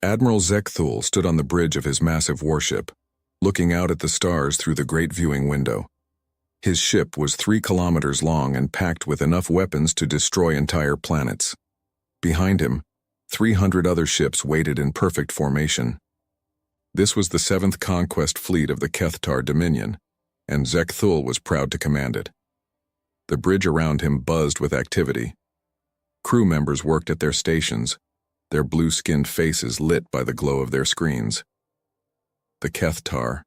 Admiral Zekthul stood on the bridge of his massive warship, looking out at the stars through the great viewing window. His ship was 3 kilometers long and packed with enough weapons to destroy entire planets. Behind him, 300 other ships waited in perfect formation. This was the 7th conquest fleet of the Kethtar Dominion, and Zekthul was proud to command it. The bridge around him buzzed with activity. Crew members worked at their stations, their blue-skinned faces lit by the glow of their screens. The Kethtar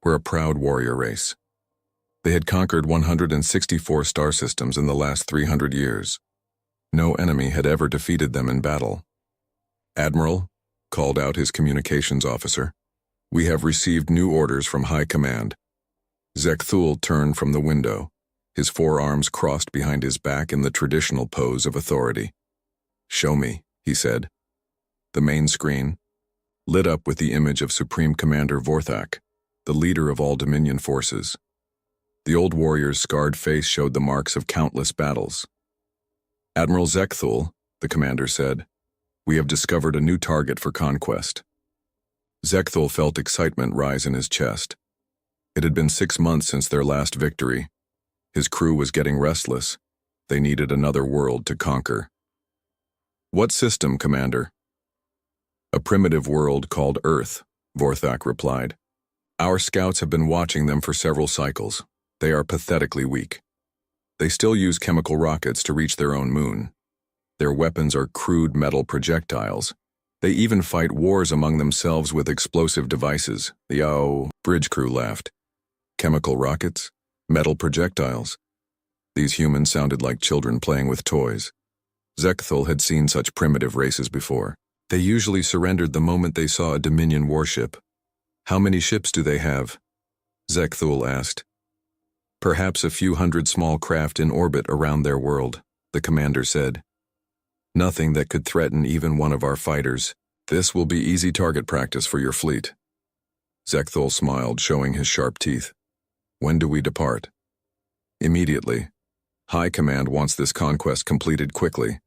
were a proud warrior race. They had conquered 164 star systems in the last 300 years. No enemy had ever defeated them in battle. "Admiral," called out his communications officer, "we have received new orders from High Command." Zekthul turned from the window, his forearms crossed behind his back in the traditional pose of authority. "Show me," he said. The main screen, lit up with the image of Supreme Commander Vorthak, the leader of all Dominion forces. The old warrior's scarred face showed the marks of countless battles. "Admiral Zekthul," the commander said, "we have discovered a new target for conquest." Zekthul felt excitement rise in his chest. It had been 6 months since their last victory. His crew was getting restless. They needed another world to conquer. "What system, Commander?" "A primitive world called Earth," Vorthak replied. "Our scouts have been watching them for several cycles. They are pathetically weak. They still use chemical rockets to reach their own moon. Their weapons are crude metal projectiles. They even fight wars among themselves with explosive devices." The bridge crew laughed. Chemical rockets? Metal projectiles? These humans sounded like children playing with toys. Zekthul had seen such primitive races before. They usually surrendered the moment they saw a Dominion warship. "How many ships do they have?" Zekthul asked. "Perhaps a few hundred small craft in orbit around their world," the commander said. "Nothing that could threaten even one of our fighters. This will be easy target practice for your fleet." Zekthul smiled, showing his sharp teeth. "When do we depart?" "Immediately. High Command wants this conquest completed quickly.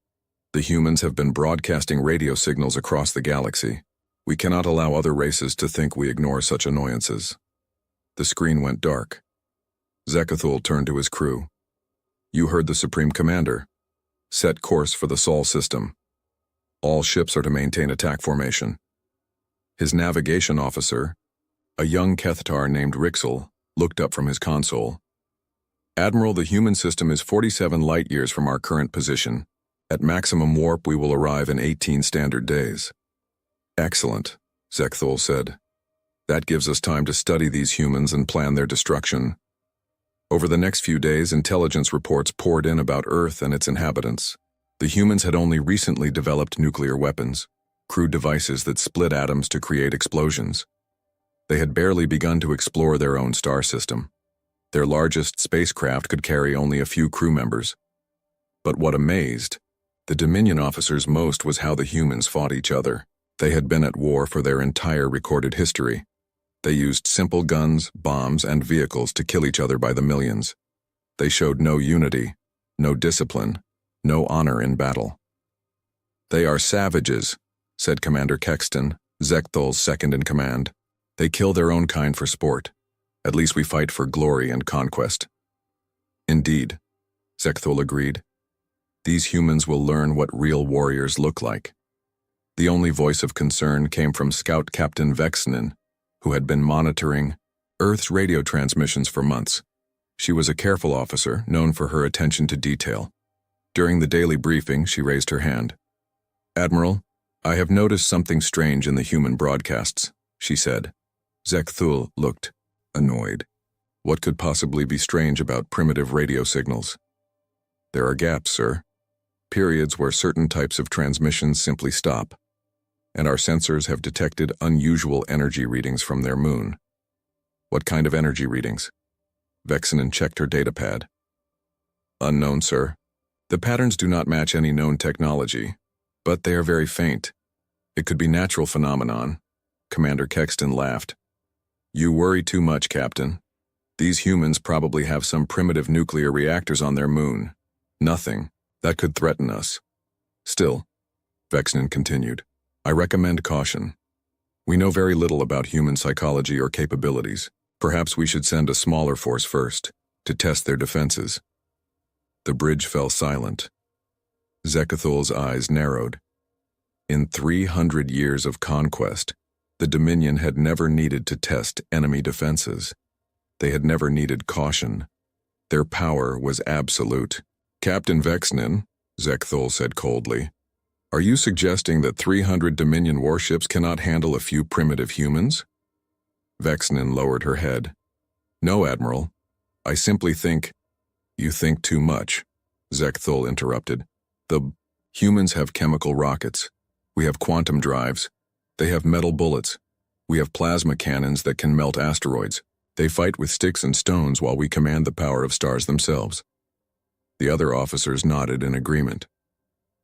The humans have been broadcasting radio signals across the galaxy. We cannot allow other races to think we ignore such annoyances." The screen went dark. Zekthul turned to his crew. "You heard the Supreme Commander. Set course for the Sol system. All ships are to maintain attack formation." His navigation officer, a young Kethtar named Rixel, looked up from his console. "Admiral, the human system is 47 light-years from our current position. At maximum warp, we will arrive in 18 standard days." "Excellent," Zekthul said. "That gives us time to study these humans and plan their destruction." Over the next few days, intelligence reports poured in about Earth and its inhabitants. The humans had only recently developed nuclear weapons, crude devices that split atoms to create explosions. They had barely begun to explore their own star system. Their largest spacecraft could carry only a few crew members. But what amazed the Dominion officers most was how the humans fought each other. They had been at war for their entire recorded history. They used simple guns, bombs, and vehicles to kill each other by the millions. They showed no unity, no discipline, no honor in battle. "They are savages," said Commander Kexton, Zekthul's second-in-command. "They kill their own kind for sport. At least we fight for glory and conquest." "Indeed," Zekthul agreed. "These humans will learn what real warriors look like." The only voice of concern came from Scout Captain Vexinen, who had been monitoring Earth's radio transmissions for months. She was a careful officer, known for her attention to detail. During the daily briefing, she raised her hand. "Admiral, I have noticed something strange in the human broadcasts," she said. Zekthul looked annoyed. What could possibly be strange about primitive radio signals? "There are gaps, sir. Periods where certain types of transmissions simply stop. And our sensors have detected unusual energy readings from their moon." "What kind of energy readings?" Vexinen checked her datapad. "Unknown, sir. The patterns do not match any known technology, but they are very faint. It could be natural phenomenon." Commander Kexton laughed. "You worry too much, Captain. These humans probably have some primitive nuclear reactors on their moon. Nothing that could threaten us. Still," Vexinen continued, I recommend caution. We know very little about human psychology or capabilities. Perhaps we should send a smaller force first, to test their defenses. The bridge fell silent. Zekathol's eyes narrowed. In 300 years of conquest, the Dominion had never needed to test enemy defenses. They had never needed caution. Their power was absolute. Captain Vexnin, Zekthol said coldly, are you suggesting that 300 Dominion warships cannot handle a few primitive humans? Vexnin lowered her head. No, Admiral. I simply think... You think too much, Zekthol interrupted. The humans have chemical rockets. We have quantum drives. They have metal bullets. We have plasma cannons that can melt asteroids. They fight with sticks and stones while we command the power of stars themselves. The other officers nodded in agreement.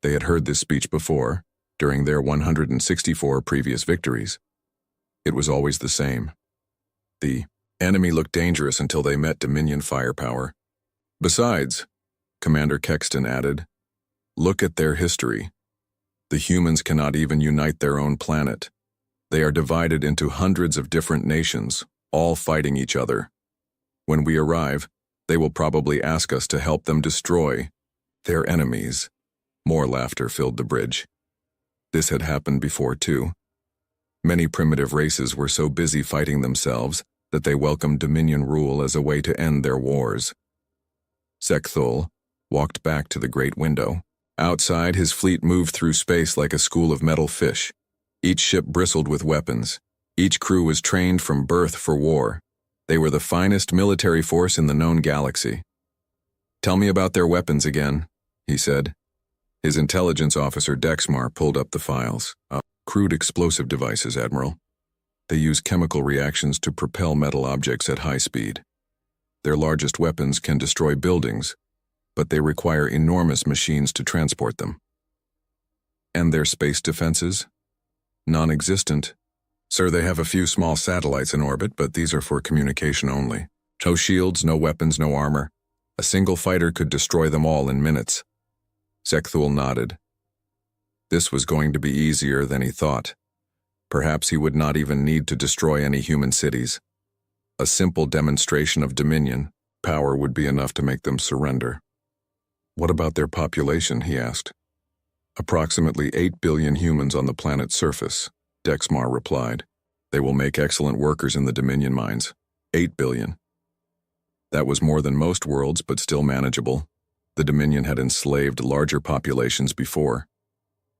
They had heard this speech before, during their 164 previous victories. It was always the same. The enemy looked dangerous until they met Dominion firepower. Besides, Commander Kexton added, look at their history. The humans cannot even unite their own planet. They are divided into hundreds of different nations, all fighting each other. When we arrive, they will probably ask us to help them destroy their enemies. More laughter filled the bridge. This had happened before, too. Many primitive races were so busy fighting themselves that they welcomed Dominion rule as a way to end their wars. Zekthol walked back to the great window. Outside, his fleet moved through space like a school of metal fish. Each ship bristled with weapons. Each crew was trained from birth for war. They were the finest military force in the known galaxy. Tell me about their weapons again, he said. His intelligence officer Dexmar pulled up the files. Crude explosive devices, Admiral. They use chemical reactions to propel metal objects at high speed. Their largest weapons can destroy buildings, but they require enormous machines to transport them. And their space defenses? Non-existent. Sir, they have a few small satellites in orbit, but these are for communication only. No shields, no weapons, no armor. A single fighter could destroy them all in minutes. Zekthul nodded. This was going to be easier than he thought. Perhaps he would not even need to destroy any human cities. A simple demonstration of dominion, power would be enough to make them surrender. What about their population, he asked. Approximately 8 billion humans on the planet's surface, Dexmar replied. They will make excellent workers in the Dominion mines. 8 billion. That was more than most worlds, but still manageable. The Dominion had enslaved larger populations before.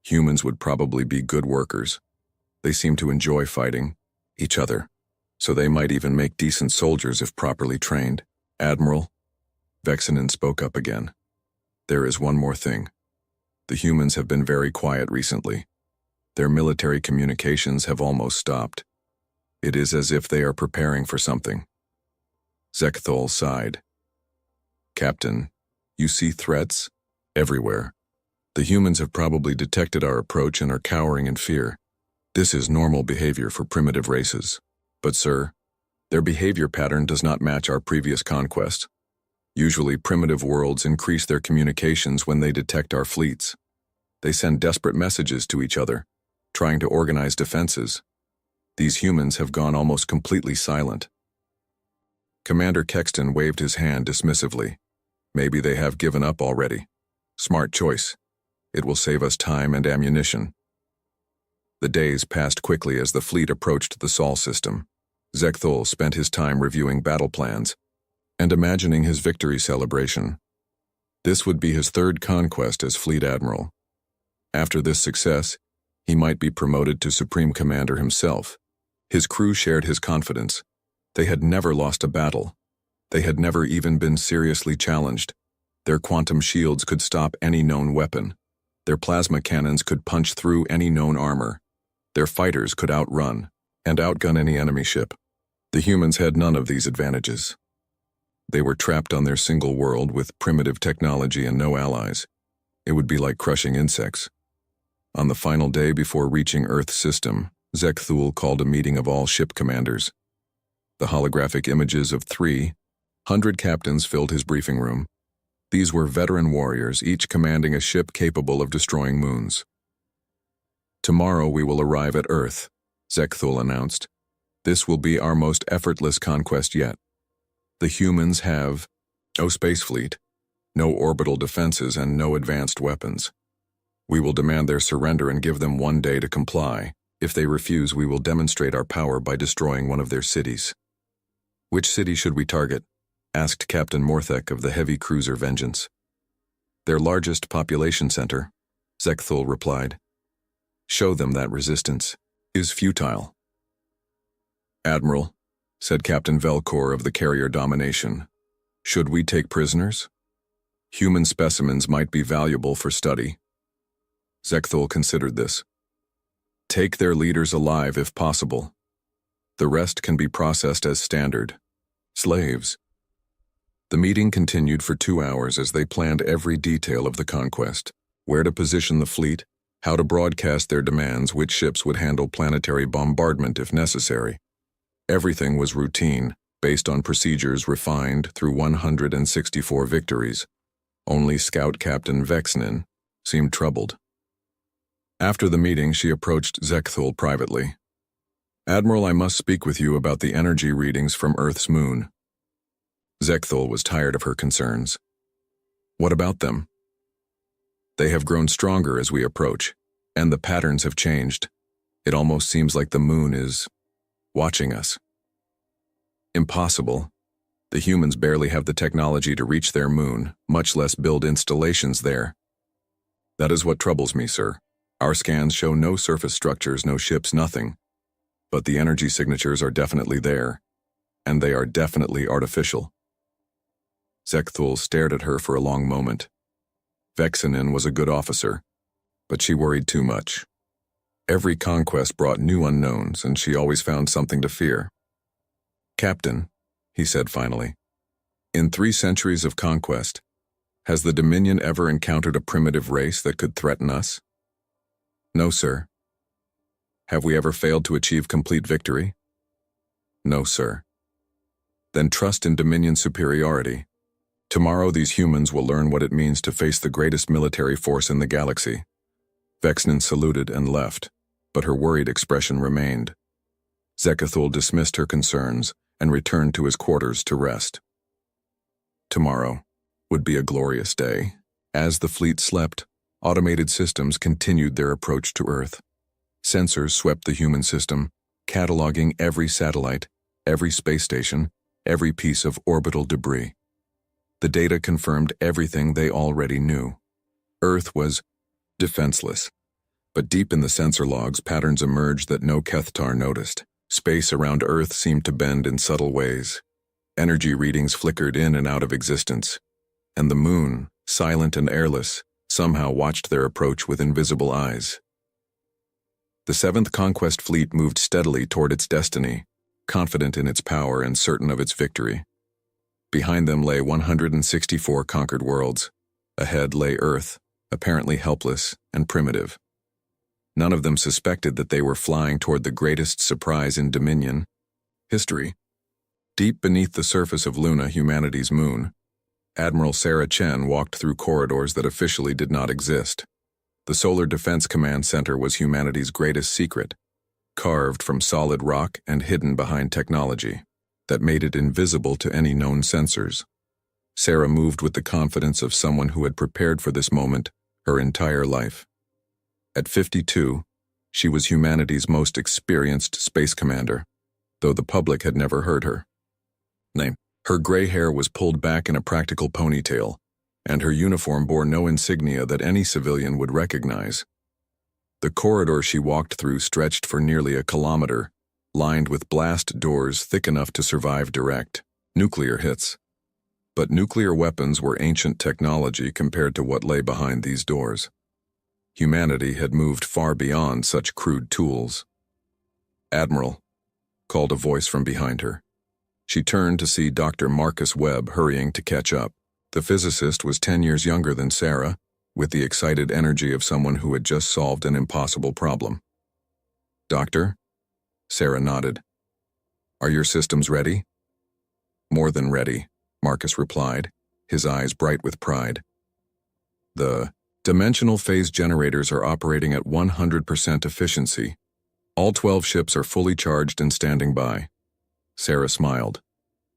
Humans would probably be good workers. They seem to enjoy fighting each other, so they might even make decent soldiers if properly trained. Admiral, Vexinen spoke up again. There is one more thing. The humans have been very quiet recently. Their military communications have almost stopped. It is as if they are preparing for something. Zekthol sighed. Captain, you see threats? Everywhere. The humans have probably detected our approach and are cowering in fear. This is normal behavior for primitive races. But, sir, their behavior pattern does not match our previous conquest. Usually, primitive worlds increase their communications when they detect our fleets. They send desperate messages to each other, trying to organize defenses. These humans have gone almost completely silent. Commander Kexton waved his hand dismissively. Maybe they have given up already. Smart choice. It will save us time and ammunition. The days passed quickly as the fleet approached the Sol system. Zekthol spent his time reviewing battle plans and imagining his victory celebration. This would be his third conquest as fleet admiral. After this success, he might be promoted to Supreme Commander himself. His crew shared his confidence. They had never lost a battle. They had never even been seriously challenged. Their quantum shields could stop any known weapon. Their plasma cannons could punch through any known armor. Their fighters could outrun and outgun any enemy ship. The humans had none of these advantages. They were trapped on their single world with primitive technology and no allies. It would be like crushing insects. On the final day before reaching Earth's system, Zekthul called a meeting of all ship commanders. The holographic images of 300 captains filled his briefing room. These were veteran warriors, each commanding a ship capable of destroying moons. Tomorrow we will arrive at Earth, Zekthul announced. This will be our most effortless conquest yet. The humans have no space fleet, no orbital defenses, and no advanced weapons. We will demand their surrender and give them 1 day to comply. If they refuse, we will demonstrate our power by destroying one of their cities. Which city should we target? Asked Captain Morthek of the heavy cruiser Vengeance. Their largest population center, Zekthul replied. Show them that resistance is futile. Admiral, said Captain Velcor of the carrier Domination, should we take prisoners? Human specimens might be valuable for study. Zekthul considered this. Take their leaders alive if possible. The rest can be processed as standard slaves. The meeting continued for 2 hours as they planned every detail of the conquest, where to position the fleet, how to broadcast their demands, which ships would handle planetary bombardment if necessary. Everything was routine, based on procedures refined through 164 victories. Only Scout Captain Vexnin seemed troubled. After the meeting, she approached Zekthul privately. Admiral, I must speak with you about the energy readings from Earth's moon. Zekthul was tired of her concerns. What about them? They have grown stronger as we approach, and the patterns have changed. It almost seems like the moon is watching us. Impossible. The humans barely have the technology to reach their moon, much less build installations there. That is what troubles me, sir. Our scans show no surface structures, no ships, nothing. But the energy signatures are definitely there, and they are definitely artificial. Zekthul stared at her for a long moment. Vexinen was a good officer, but she worried too much. Every conquest brought new unknowns, and she always found something to fear. Captain, he said finally, in 3 centuries of conquest, has the Dominion ever encountered a primitive race that could threaten us? No, sir. Have we ever failed to achieve complete victory? No, sir. Then trust in Dominion superiority. Tomorrow these humans will learn what it means to face the greatest military force in the galaxy. Vexnin saluted and left, but her worried expression remained. Zekthul dismissed her concerns and returned to his quarters to rest. Tomorrow would be a glorious day. As the fleet slept, automated systems continued their approach to Earth. Sensors swept the human system, cataloging every satellite, every space station, every piece of orbital debris. The data confirmed everything they already knew. Earth was defenseless, but deep in the sensor logs, patterns emerged that no Kethtar noticed. Space around Earth seemed to bend in subtle ways. Energy readings flickered in and out of existence, and the moon, silent and airless, somehow watched their approach with invisible eyes. The 7th Conquest Fleet moved steadily toward its destiny, confident in its power and certain of its victory. Behind them lay 164 conquered worlds. Ahead lay Earth, apparently helpless and primitive. None of them suspected that they were flying toward the greatest surprise in Dominion history. Deep beneath the surface of Luna, humanity's moon, Admiral Sarah Chen walked through corridors that officially did not exist. The Solar Defense Command Center was humanity's greatest secret, carved from solid rock and hidden behind technology that made it invisible to any known sensors. Sarah moved with the confidence of someone who had prepared for this moment her entire life. At 52, she was humanity's most experienced space commander, though the public had never heard her name. Her gray hair was pulled back in a practical ponytail, and her uniform bore no insignia that any civilian would recognize. The corridor she walked through stretched for nearly a kilometer, lined with blast doors thick enough to survive direct nuclear hits. But nuclear weapons were ancient technology compared to what lay behind these doors. Humanity had moved far beyond such crude tools. "Admiral," called a voice from behind her. She turned to see Dr. Marcus Webb hurrying to catch up. The physicist was 10 years younger than Sarah, with the excited energy of someone who had just solved an impossible problem. "Doctor?" Sarah nodded. "Are your systems ready?" "More than ready," Marcus replied, his eyes bright with pride. "The Dimensional phase generators are operating at 100% efficiency. All 12 ships are fully charged and standing by. Sarah smiled.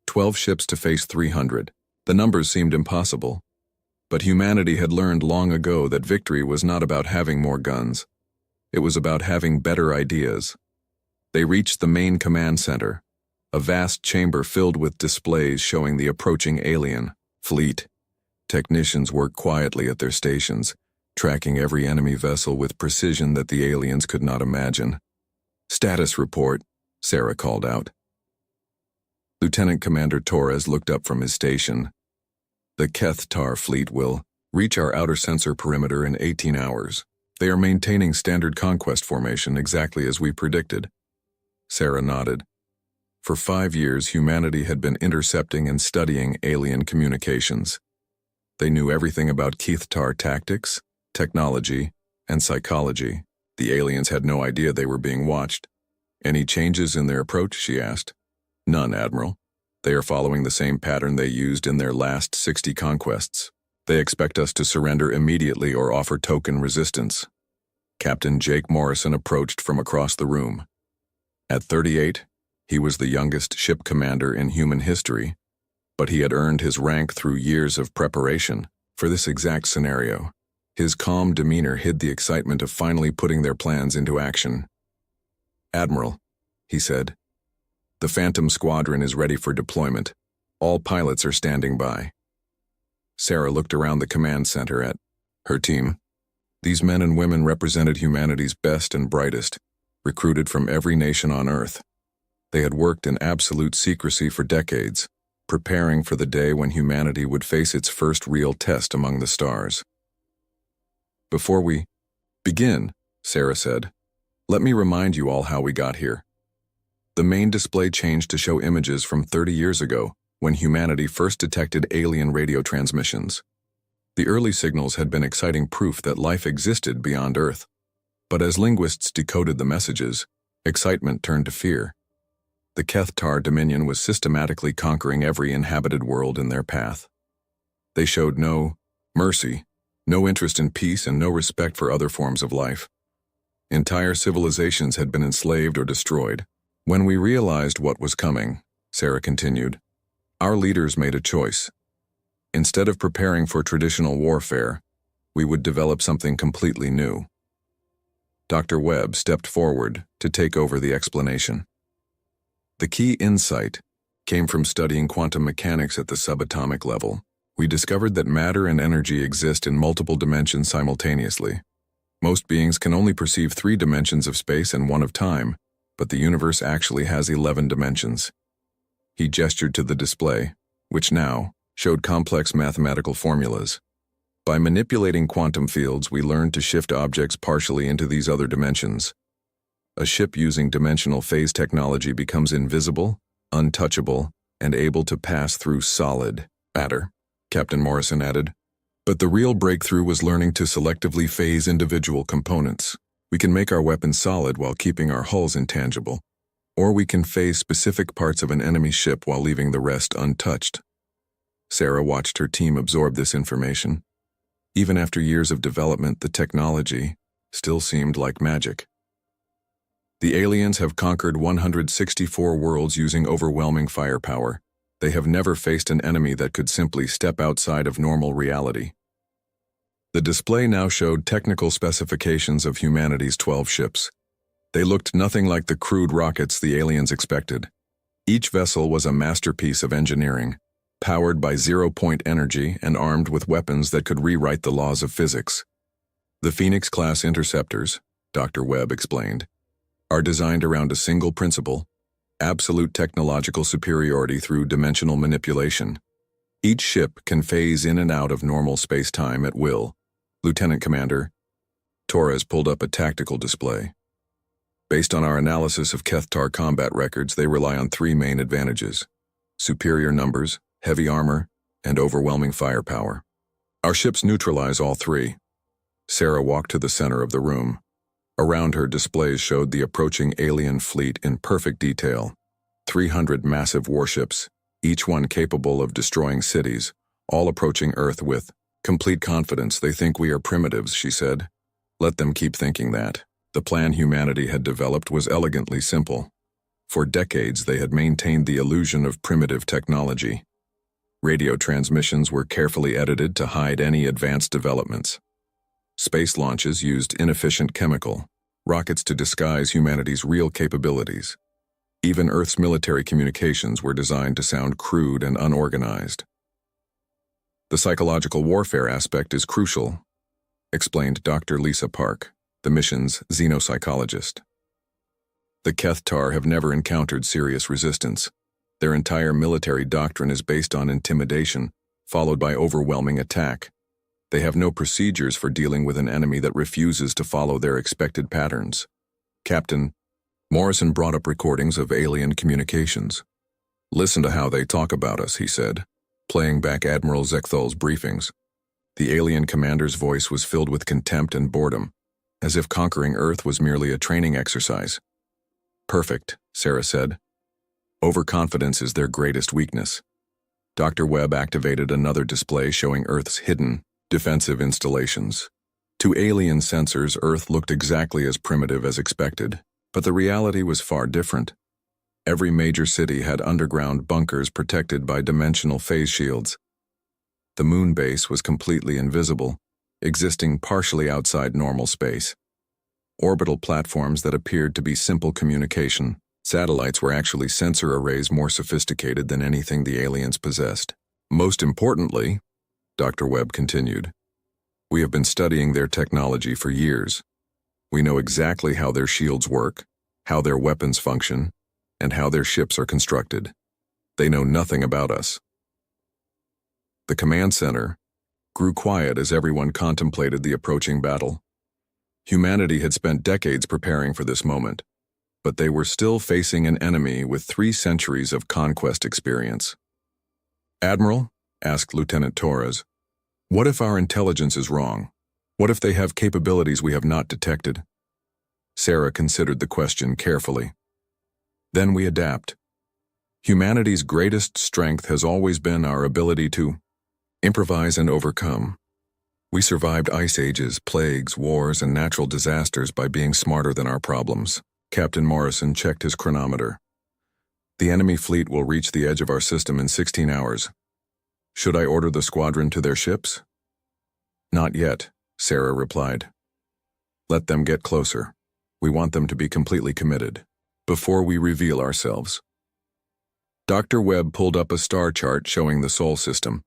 12 ships to face 300. The numbers seemed impossible. But humanity had learned long ago that victory was not about having more guns. It was about having better ideas. They reached the main command center, a vast chamber filled with displays showing the approaching alien fleet. Technicians worked quietly at their stations, tracking every enemy vessel with precision that the aliens could not imagine. "Status report," Sarah called out. Lieutenant Commander Torres looked up from his station. "The Kethtar fleet will reach our outer sensor perimeter in 18 hours. They are maintaining standard conquest formation exactly as we predicted." Sarah nodded. For 5 years, humanity had been intercepting and studying alien communications. They knew everything about Kethtar tactics, technology, and psychology. The aliens had no idea they were being watched. "Any changes in their approach?" she asked. "None, Admiral. They are following the same pattern they used in their last 60 conquests. They expect us to surrender immediately or offer token resistance." Captain Jake Morrison approached from across the room. At 38, he was the youngest ship commander in human history, but he had earned his rank through years of preparation for this exact scenario. His calm demeanor hid the excitement of finally putting their plans into action. "Admiral," he said, "the Phantom Squadron is ready for deployment. All pilots are standing by." Sarah looked around the command center at her team. These men and women represented humanity's best and brightest, recruited from every nation on Earth. They had worked in absolute secrecy for decades, preparing for the day when humanity would face its first real test among the stars. "Before we begin," Sarah said, "let me remind you all how we got here." The main display changed to show images from 30 years ago, when humanity first detected alien radio transmissions. The early signals had been exciting proof that life existed beyond Earth. But as linguists decoded the messages, excitement turned to fear. The Kethtar Dominion was systematically conquering every inhabited world in their path. They showed no mercy, no interest in peace, and no respect for other forms of life. Entire civilizations had been enslaved or destroyed. "When we realized what was coming," Sarah continued, "our leaders made a choice. Instead of preparing for traditional warfare, we would develop something completely new." Dr. Webb stepped forward to take over the explanation. "The key insight came from studying quantum mechanics at the subatomic level. We discovered that matter and energy exist in multiple dimensions simultaneously. Most beings can only perceive 3 dimensions of space and 1 of time, but the universe actually has 11 dimensions." He gestured to the display, which now showed complex mathematical formulas. "By manipulating quantum fields, we learned to shift objects partially into these other dimensions. A ship using dimensional phase technology becomes invisible, untouchable, and able to pass through solid matter," Captain Morrison added. "But the real breakthrough was learning to selectively phase individual components. We can make our weapons solid while keeping our hulls intangible, or we can phase specific parts of an enemy ship while leaving the rest untouched." Sarah watched her team absorb this information. Even after years of development, the technology still seemed like magic. "The aliens have conquered 164 worlds using overwhelming firepower. They have never faced an enemy that could simply step outside of normal reality." The display now showed technical specifications of humanity's 12 ships. They looked nothing like the crude rockets the aliens expected. Each vessel was a masterpiece of engineering, powered by zero-point energy and armed with weapons that could rewrite the laws of physics. "The Phoenix-class interceptors," Dr. Webb explained, "are designed around a single principle: absolute technological superiority through dimensional manipulation. Each ship can phase in and out of normal space-time at will." Lieutenant Commander Torres pulled up a tactical display. "Based on our analysis of Kethtar combat records, they rely on 3 main advantages: superior numbers, heavy armor, and overwhelming firepower. Our ships neutralize all 3. Sarah walked to the center of the room. Around her, displays showed the approaching alien fleet in perfect detail. 300 massive warships, each one capable of destroying cities, all approaching Earth with Complete confidence. They think we are primitives, she said. Let them keep thinking that. The plan humanity had developed was elegantly simple. For decades, they had maintained the illusion of primitive technology. Radio transmissions were carefully edited to hide any advanced developments. Space launches used inefficient chemical rockets to disguise humanity's real capabilities. Even Earth's military communications were designed to sound crude and unorganized. The psychological warfare aspect is crucial, explained Dr. Lisa Park, the mission's xenopsychologist. The Kethtar have never encountered serious resistance. Their entire military doctrine is based on intimidation, followed by overwhelming attack. They have no procedures for dealing with an enemy that refuses to follow their expected patterns. Captain Morrison brought up recordings of alien communications. Listen to how they talk about us, he said, playing back Admiral Zechthal's briefings. The alien commander's voice was filled with contempt and boredom, as if conquering Earth was merely a training exercise. Perfect, Sarah said. Overconfidence is their greatest weakness. Dr. Webb activated another display showing Earth's hidden, defensive installations. To alien sensors, Earth looked exactly as primitive as expected, but the reality was far different. Every major city had underground bunkers protected by dimensional phase shields. The moon base was completely invisible, existing partially outside normal space. Orbital platforms that appeared to be simple communication satellites were actually sensor arrays more sophisticated than anything the aliens possessed. Most importantly, Dr. Webb continued, we have been studying their technology for years. We know exactly how their shields work, how their weapons function, and how their ships are constructed. They know nothing about us. The command center grew quiet as everyone contemplated the approaching battle. Humanity had spent decades preparing for this moment, but they were still facing an enemy with 3 centuries of conquest experience. Admiral, asked Lieutenant Torres, what if our intelligence is wrong? What if they have capabilities we have not detected? Sarah considered the question carefully. Then we adapt. Humanity's greatest strength has always been our ability to improvise and overcome. We survived ice ages, plagues, wars, and natural disasters by being smarter than our problems. Captain Morrison checked his chronometer. The enemy fleet will reach the edge of our system in 16 hours. Should I order the squadron to their ships? Not yet, Sarah replied. Let them get closer. We want them to be completely committed before we reveal ourselves. Dr. Webb pulled up a star chart showing the Sol system.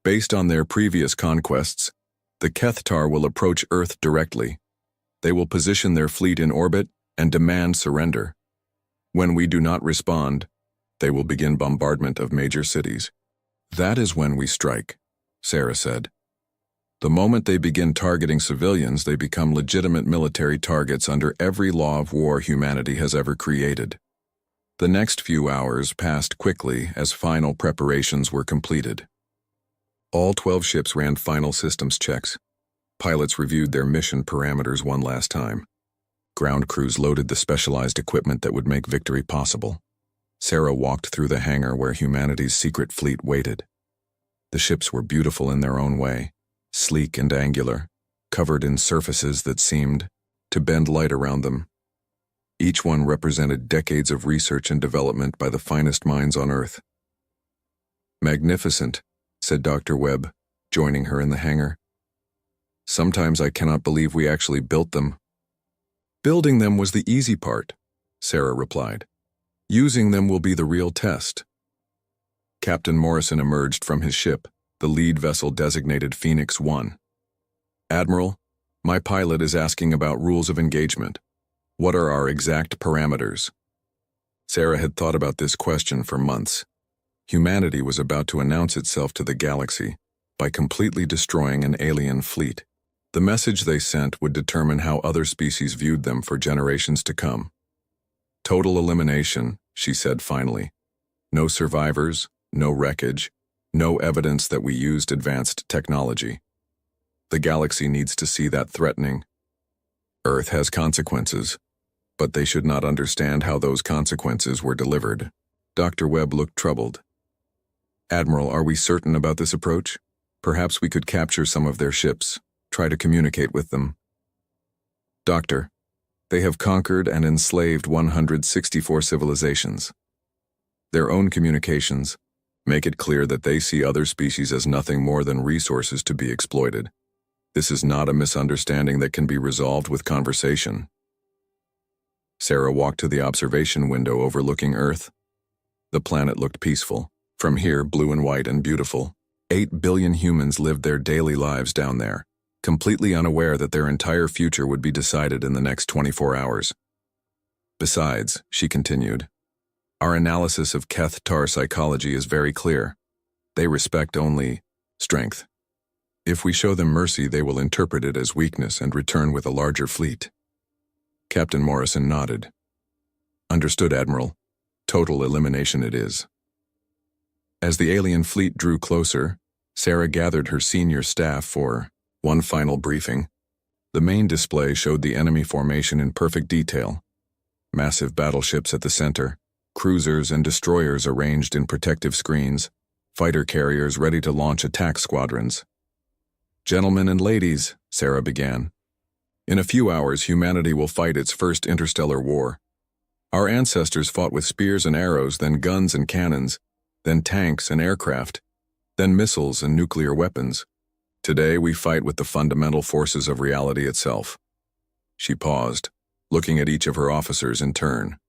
Based on their previous conquests, the Kethtar will approach Earth directly. They will position their fleet in orbit and demand surrender. When we do not respond, they will begin bombardment of major cities. That is when we strike, Sarah said. The moment they begin targeting civilians, they become legitimate military targets under every law of war humanity has ever created. The next few hours passed quickly as final preparations were completed. All 12 ships ran final systems checks. Pilots reviewed their mission parameters one last time. Ground crews loaded the specialized equipment that would make victory possible. Sarah walked through the hangar where humanity's secret fleet waited. The ships were beautiful in their own way, sleek and angular, covered in surfaces that seemed to bend light around them. Each one represented decades of research and development by the finest minds on Earth. Magnificent, said Dr. Webb, joining her in the hangar. Sometimes I cannot believe we actually built them. Building them was the easy part, Sarah replied. Using them will be the real test. Captain Morrison emerged from his ship, the lead vessel designated Phoenix 1. Admiral, my pilot is asking about rules of engagement. What are our exact parameters? Sarah had thought about this question for months. Humanity was about to announce itself to the galaxy by completely destroying an alien fleet. The message they sent would determine how other species viewed them for generations to come. Total elimination, she said finally. No survivors, no wreckage, no evidence that we used advanced technology. The galaxy needs to see that threatening. Earth has consequences, but they should not understand how those consequences were delivered. Dr. Webb looked troubled. Admiral, are we certain about this approach? Perhaps we could capture some of their ships, try to communicate with them. Doctor, they have conquered and enslaved 164 civilizations. Their own communications make it clear that they see other species as nothing more than resources to be exploited. This is not a misunderstanding that can be resolved with conversation. Sarah walked to the observation window overlooking Earth. The planet looked peaceful. From here, blue and white and beautiful. 8 billion humans lived their daily lives down there, completely unaware that their entire future would be decided in the next 24 hours. Besides, she continued, our analysis of Keth-Tar psychology is very clear. They respect only strength. If we show them mercy, they will interpret it as weakness and return with a larger fleet. Captain Morrison nodded. Understood, Admiral. Total elimination it is. As the alien fleet drew closer, Sarah gathered her senior staff for one final briefing. The main display showed the enemy formation in perfect detail. Massive battleships at the center, cruisers and destroyers arranged in protective screens, fighter carriers ready to launch attack squadrons. Gentlemen and ladies, Sarah began, in a few hours humanity will fight its first interstellar war. Our ancestors fought with spears and arrows, then guns and cannons, then tanks and aircraft, then missiles and nuclear weapons. Today we fight with the fundamental forces of reality itself. She paused, looking at each of her officers in turn.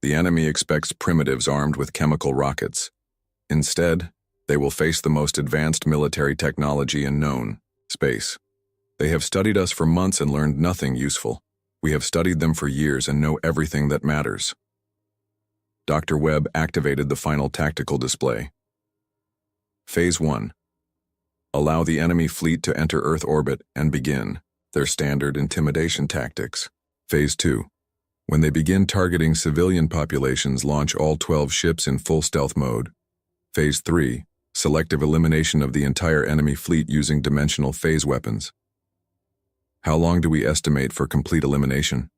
The enemy expects primitives armed with chemical rockets. Instead, they will face the most advanced military technology in known space. They have studied us for months and learned nothing useful. We have studied them for years and know everything that matters. Dr. Webb activated the final tactical display. Phase 1. Allow the enemy fleet to enter Earth orbit and begin their standard intimidation tactics. Phase 2. When they begin targeting civilian populations, launch all 12 ships in full stealth mode. Phase 3. Selective elimination of the entire enemy fleet using dimensional phase weapons. How long do we estimate for complete elimination?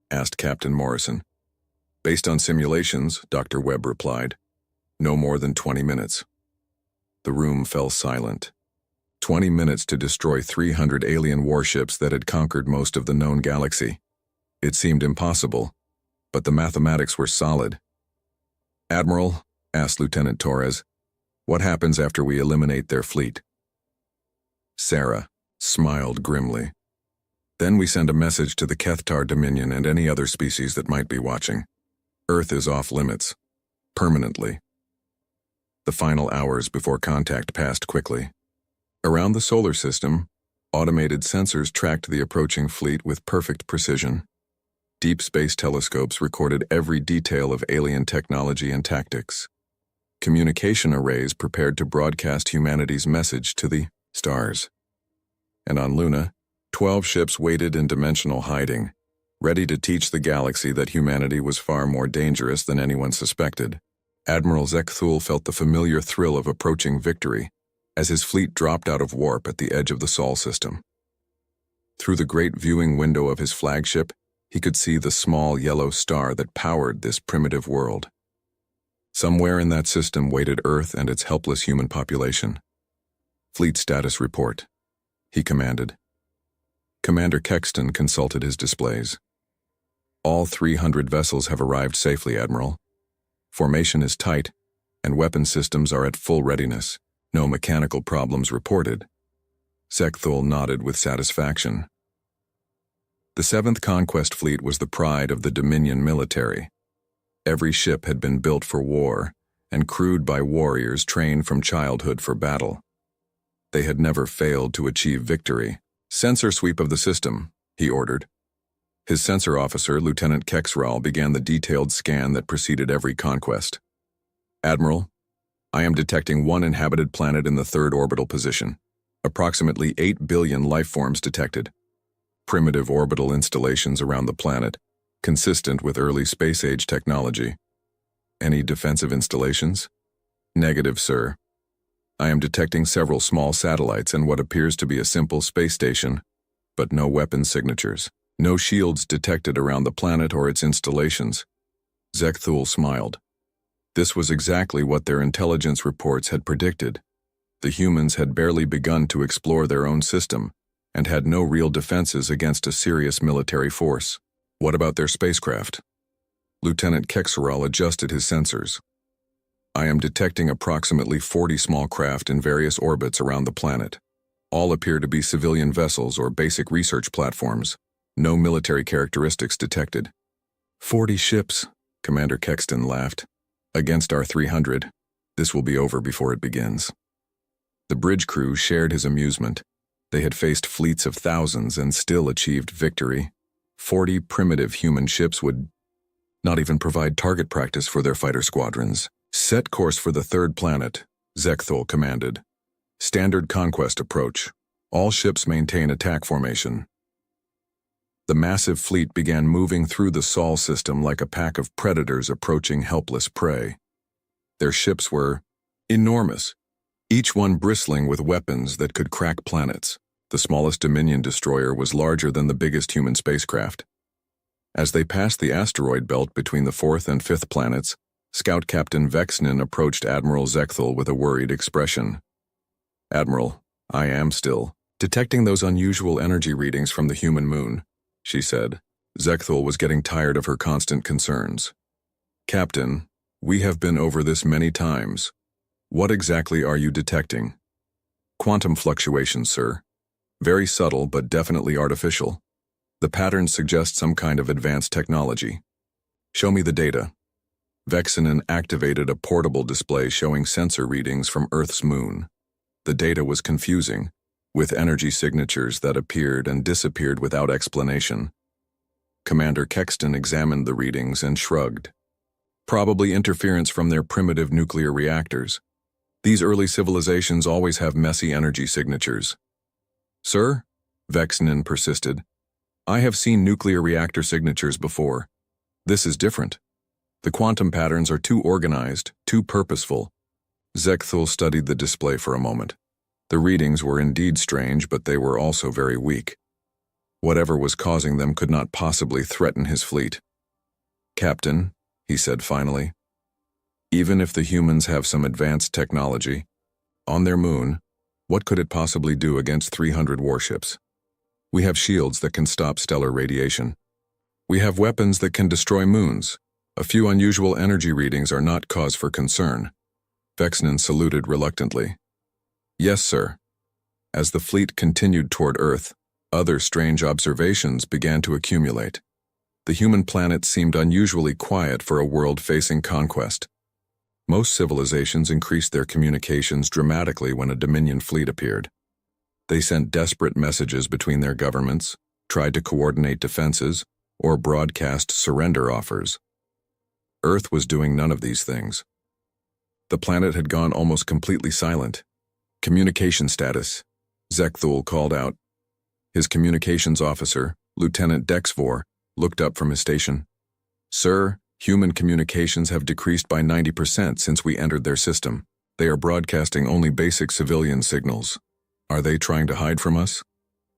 Asked Captain Morrison. Based on simulations, Dr. Webb replied, no more than 20 minutes. The room fell silent. 20 minutes to destroy 300 alien warships that had conquered most of the known galaxy. It seemed impossible, but the mathematics were solid. Admiral, asked Lieutenant Torres, what happens after we eliminate their fleet? Sarah smiled grimly. Then we send a message to the Keth-Tar Dominion and any other species that might be watching. Earth is off limits. Permanently. The final hours before contact passed quickly. Around the solar system, automated sensors tracked the approaching fleet with perfect precision. Deep space telescopes recorded every detail of alien technology and tactics. Communication arrays prepared to broadcast humanity's message to the stars. And on Luna, 12 ships waited in dimensional hiding, ready to teach the galaxy that humanity was far more dangerous than anyone suspected. Admiral Zekthul felt the familiar thrill of approaching victory as his fleet dropped out of warp at the edge of the Sol system. Through the great viewing window of his flagship, he could see the small yellow star that powered this primitive world. Somewhere in that system waited Earth and its helpless human population. Fleet status report, he commanded. Commander Kexton consulted his displays. All 300 vessels have arrived safely, Admiral. Formation is tight, and weapon systems are at full readiness. No mechanical problems reported. Zekthul nodded with satisfaction. The 7th Conquest Fleet was the pride of the Dominion military. Every ship had been built for war and crewed by warriors trained from childhood for battle. They had never failed to achieve victory. Sensor sweep of the system, he ordered. His sensor officer, Lieutenant Kexral, began the detailed scan that preceded every conquest. Admiral, I am detecting one inhabited planet in the 3rd orbital position. Approximately 8 billion life forms detected. Primitive orbital installations around the planet, consistent with early space-age technology. Any defensive installations? Negative, sir. I am detecting several small satellites and what appears to be a simple space station, but no weapon signatures. No shields detected around the planet or its installations. Zekthul smiled. This was exactly what their intelligence reports had predicted. The humans had barely begun to explore their own system and had no real defenses against a serious military force. What about their spacecraft? Lieutenant Kexeral adjusted his sensors. I am detecting approximately 40 small craft in various orbits around the planet. All appear to be civilian vessels or basic research platforms. No military characteristics detected. 40 ships, Commander Kexton laughed. Against our 300, this will be over before it begins. The bridge crew shared his amusement. They had faced fleets of thousands and still achieved victory. 40 primitive human ships would not even provide target practice for their fighter squadrons. Set course for the third planet, Zekthul commanded. Standard conquest approach. All ships maintain attack formation. The massive fleet began moving through the Sol system like a pack of predators approaching helpless prey. Their ships were enormous, each one bristling with weapons that could crack planets. The smallest Dominion destroyer was larger than the biggest human spacecraft. As they passed the asteroid belt between the fourth and fifth planets, Scout Captain Vexnin approached Admiral Zekthul with a worried expression. Admiral, I am still detecting those unusual energy readings from the human moon, she said. Zekthul was getting tired of her constant concerns. Captain, we have been over this many times. What exactly are you detecting? Quantum fluctuations, sir. Very subtle, but definitely artificial. The patterns suggest some kind of advanced technology. Show me the data. Vexinen activated a portable display showing sensor readings from Earth's moon. The data was confusing, with energy signatures that appeared and disappeared without explanation. Commander Kexton examined the readings and shrugged. Probably interference from their primitive nuclear reactors. These early civilizations always have messy energy signatures. Sir, Vexinen persisted, I have seen nuclear reactor signatures before. This is different. The quantum patterns are too organized, too purposeful. Zekthul studied the display for a moment. The readings were indeed strange, but they were also very weak. Whatever was causing them could not possibly threaten his fleet. Captain, he said finally, even if the humans have some advanced technology, on their moon, what could it possibly do against 300 warships? We have shields that can stop stellar radiation. We have weapons that can destroy moons. A few unusual energy readings are not cause for concern. Vexnen saluted reluctantly. Yes, sir. As the fleet continued toward Earth, other strange observations began to accumulate. The human planet seemed unusually quiet for a world facing conquest. Most civilizations increased their communications dramatically when a Dominion fleet appeared. They sent desperate messages between their governments, tried to coordinate defenses, or broadcast surrender offers. Earth was doing none of these things. The planet had gone almost completely silent. Communication status, Zekthul called out. His communications officer, Lieutenant Dexvor, looked up from his station. Sir, human communications have decreased by 90% since we entered their system. They are broadcasting only basic civilian signals. Are they trying to hide from us?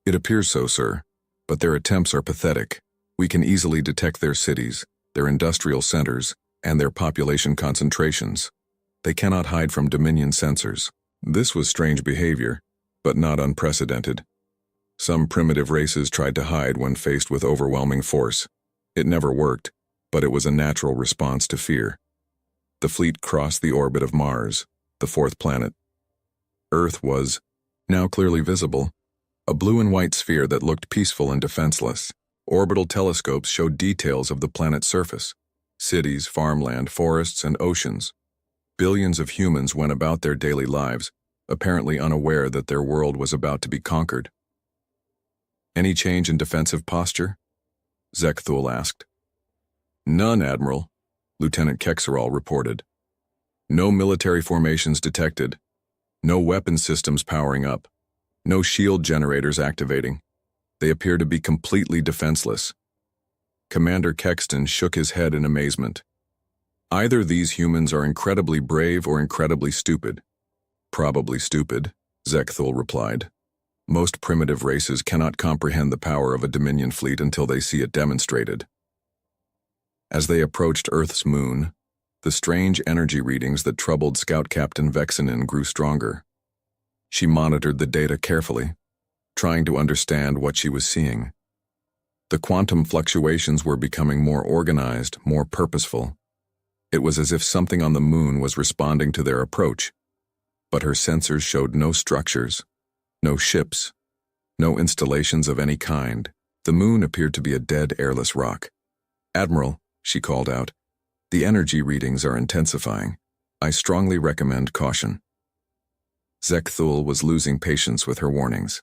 It appears so, sir, but their attempts are pathetic. We can easily detect their cities, their industrial centers, and their population concentrations. They cannot hide from Dominion sensors. This was strange behavior, but not unprecedented. Some primitive races tried to hide when faced with overwhelming force. It never worked, but it was a natural response to fear. The fleet crossed the orbit of Mars, the fourth planet. Earth was, now clearly visible, a blue and white sphere that looked peaceful and defenseless. Orbital telescopes showed details of the planet's surface: cities, farmland, forests, and oceans. Billions of humans went about their daily lives, apparently unaware that their world was about to be conquered. Any change in defensive posture? Zekthul asked. None, Admiral, Lieutenant Kexeral reported. No military formations detected. No weapon systems powering up. No shield generators activating. They appear to be completely defenseless. Commander Kexton shook his head in amazement. Either these humans are incredibly brave or incredibly stupid. Probably stupid, Zekthul replied. Most primitive races cannot comprehend the power of a Dominion fleet until they see it demonstrated. As they approached Earth's moon, the strange energy readings that troubled Scout Captain Vexinen grew stronger. She monitored the data carefully, trying to understand what she was seeing. The quantum fluctuations were becoming more organized, more purposeful. It was as if something on the moon was responding to their approach, but her sensors showed no structures, no ships, no installations of any kind. The moon appeared to be a dead, airless rock. "Admiral," she called out, "the energy readings are intensifying. I strongly recommend caution." Zekthul was losing patience with her warnings.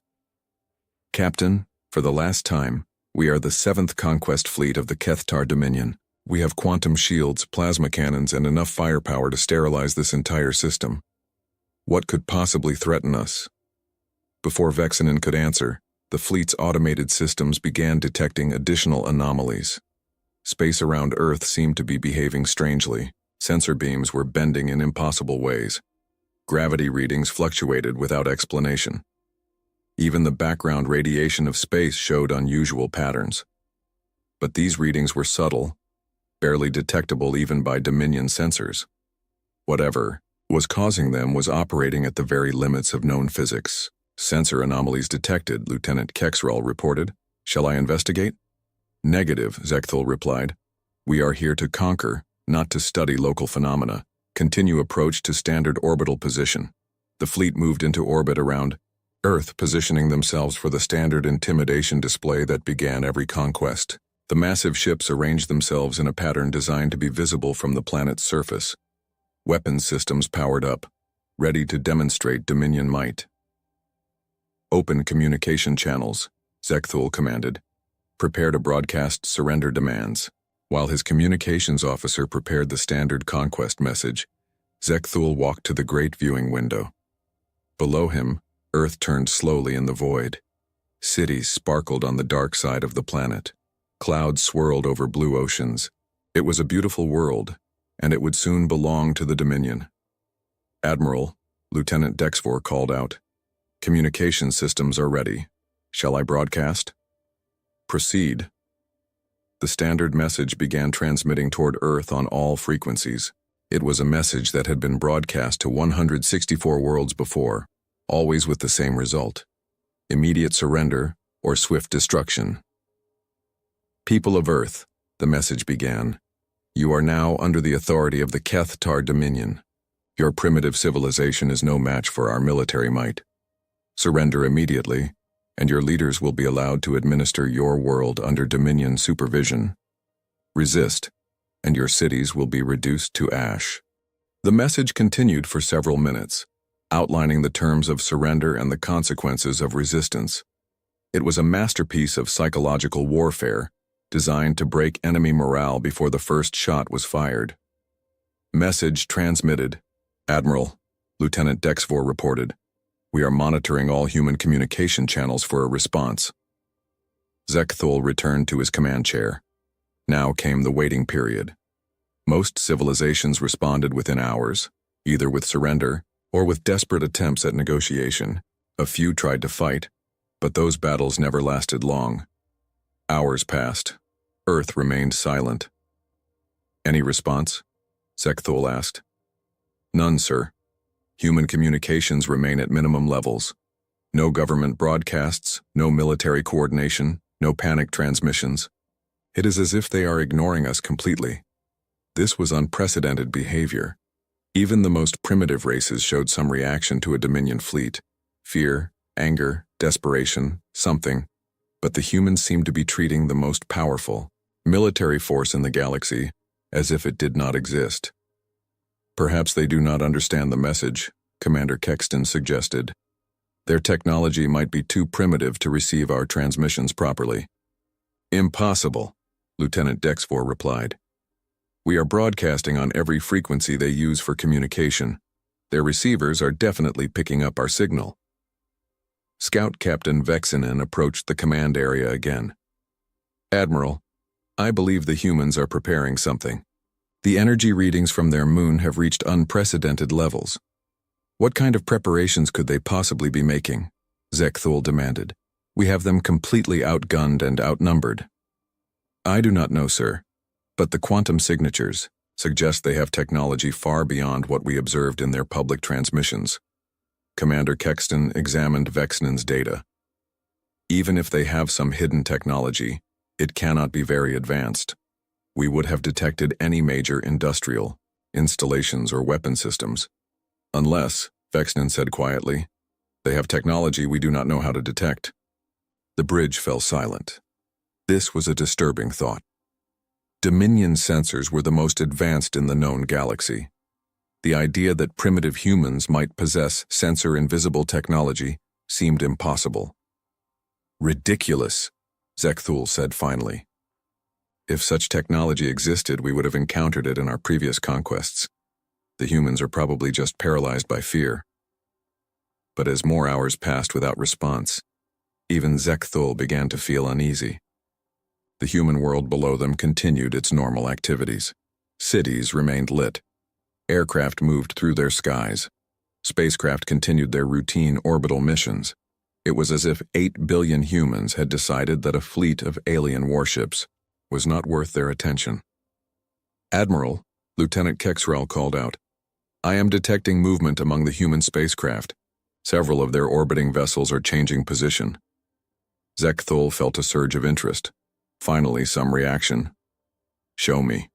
"Captain, for the last time, we are the 7th conquest fleet of the Kethtar Dominion. We have quantum shields, plasma cannons, and enough firepower to sterilize this entire system. What could possibly threaten us?" Before Vexinen could answer, the fleet's automated systems began detecting additional anomalies. Space around Earth seemed to be behaving strangely. Sensor beams were bending in impossible ways. Gravity readings fluctuated without explanation. Even the background radiation of space showed unusual patterns. But these readings were subtle, barely detectable even by Dominion sensors. Whatever was causing them was operating at the very limits of known physics. "Sensor anomalies detected," Lieutenant Kexrel reported. "Shall I investigate?" "Negative," Zekthul replied. "We are here to conquer, not to study local phenomena. Continue approach to standard orbital position." The fleet moved into orbit around Earth, positioning themselves for the standard intimidation display that began every conquest. The massive ships arranged themselves in a pattern designed to be visible from the planet's surface. Weapons systems powered up, ready to demonstrate Dominion might. "Open communication channels," Zekthul commanded. "Prepare to broadcast surrender demands." While his communications officer prepared the standard conquest message, Zekthul walked to the great viewing window. Below him, Earth turned slowly in the void. Cities sparkled on the dark side of the planet. Clouds swirled over blue oceans. It was a beautiful world, and it would soon belong to the Dominion. "Admiral," Lieutenant Dexvor called out, "communication systems are ready. Shall I broadcast?" "Proceed." The standard message began transmitting toward Earth on all frequencies. It was a message that had been broadcast to 164 worlds before, always with the same result: immediate surrender or swift destruction. "People of Earth," the message began, "you are now under the authority of the Kethtar Dominion. Your primitive civilization is no match for our military might. Surrender immediately, and your leaders will be allowed to administer your world under Dominion supervision. Resist, and your cities will be reduced to ash." The message continued for several minutes, outlining the terms of surrender and the consequences of resistance. It was a masterpiece of psychological warfare, designed to break enemy morale before the first shot was fired. Message transmitted. "Admiral," Lieutenant Dexvor reported, "we are monitoring all human communication channels for a response." Zekthul returned to his command chair. Now came the waiting period. Most civilizations responded within hours, either with surrender or with desperate attempts at negotiation. A few tried to fight, but those battles never lasted long. Hours passed. Earth remained silent. "Any response?" Zekthul asked. "None, sir. Human communications remain at minimum levels. No government broadcasts, no military coordination, no panic transmissions. It is as if they are ignoring us completely." This was unprecedented behavior. Even the most primitive races showed some reaction to a Dominion fleet. Fear, anger, desperation, something. But the humans seemed to be treating the most powerful military force in the galaxy as if it did not exist. "Perhaps they do not understand the message," Commander Kexton suggested. "Their technology might be too primitive to receive our transmissions properly." "Impossible," Lieutenant Dexvor replied. "We are broadcasting on every frequency they use for communication. Their receivers are definitely picking up our signal." Scout Captain Vexinen approached the command area again. "Admiral, I believe the humans are preparing something. The energy readings from their moon have reached unprecedented levels. What kind of preparations could they possibly be making?" Zekthul demanded. "We have them completely outgunned and outnumbered." "I do not know, sir, but the quantum signatures suggest they have technology far beyond what we observed in their public transmissions. Commander Kexton examined Vexnan's data. Even if they have some hidden technology, it cannot be very advanced. We would have detected any major industrial installations or weapon systems. Unless, Vexnan said quietly, they have technology we do not know how to detect. The bridge fell silent. This was a disturbing thought. Dominion sensors were the most advanced in the known galaxy. The idea that primitive humans might possess sensor-invisible technology seemed impossible. Ridiculous, Zekthul said finally. If such technology existed, we would have encountered it in our previous conquests. The humans are probably just paralyzed by fear. But as more hours passed without response, even Zekthul began to feel uneasy. The human world below them continued its normal activities. Cities remained lit. Aircraft moved through their skies. Spacecraft continued their routine orbital missions. It was as if 8 billion humans had decided that a fleet of alien warships was not worth their attention. Admiral, Lieutenant Kexrel called out, "I am detecting movement among the human spacecraft. Several of their orbiting vessels are changing position." Zekthul felt a surge of interest. Finally, some reaction. "Show me."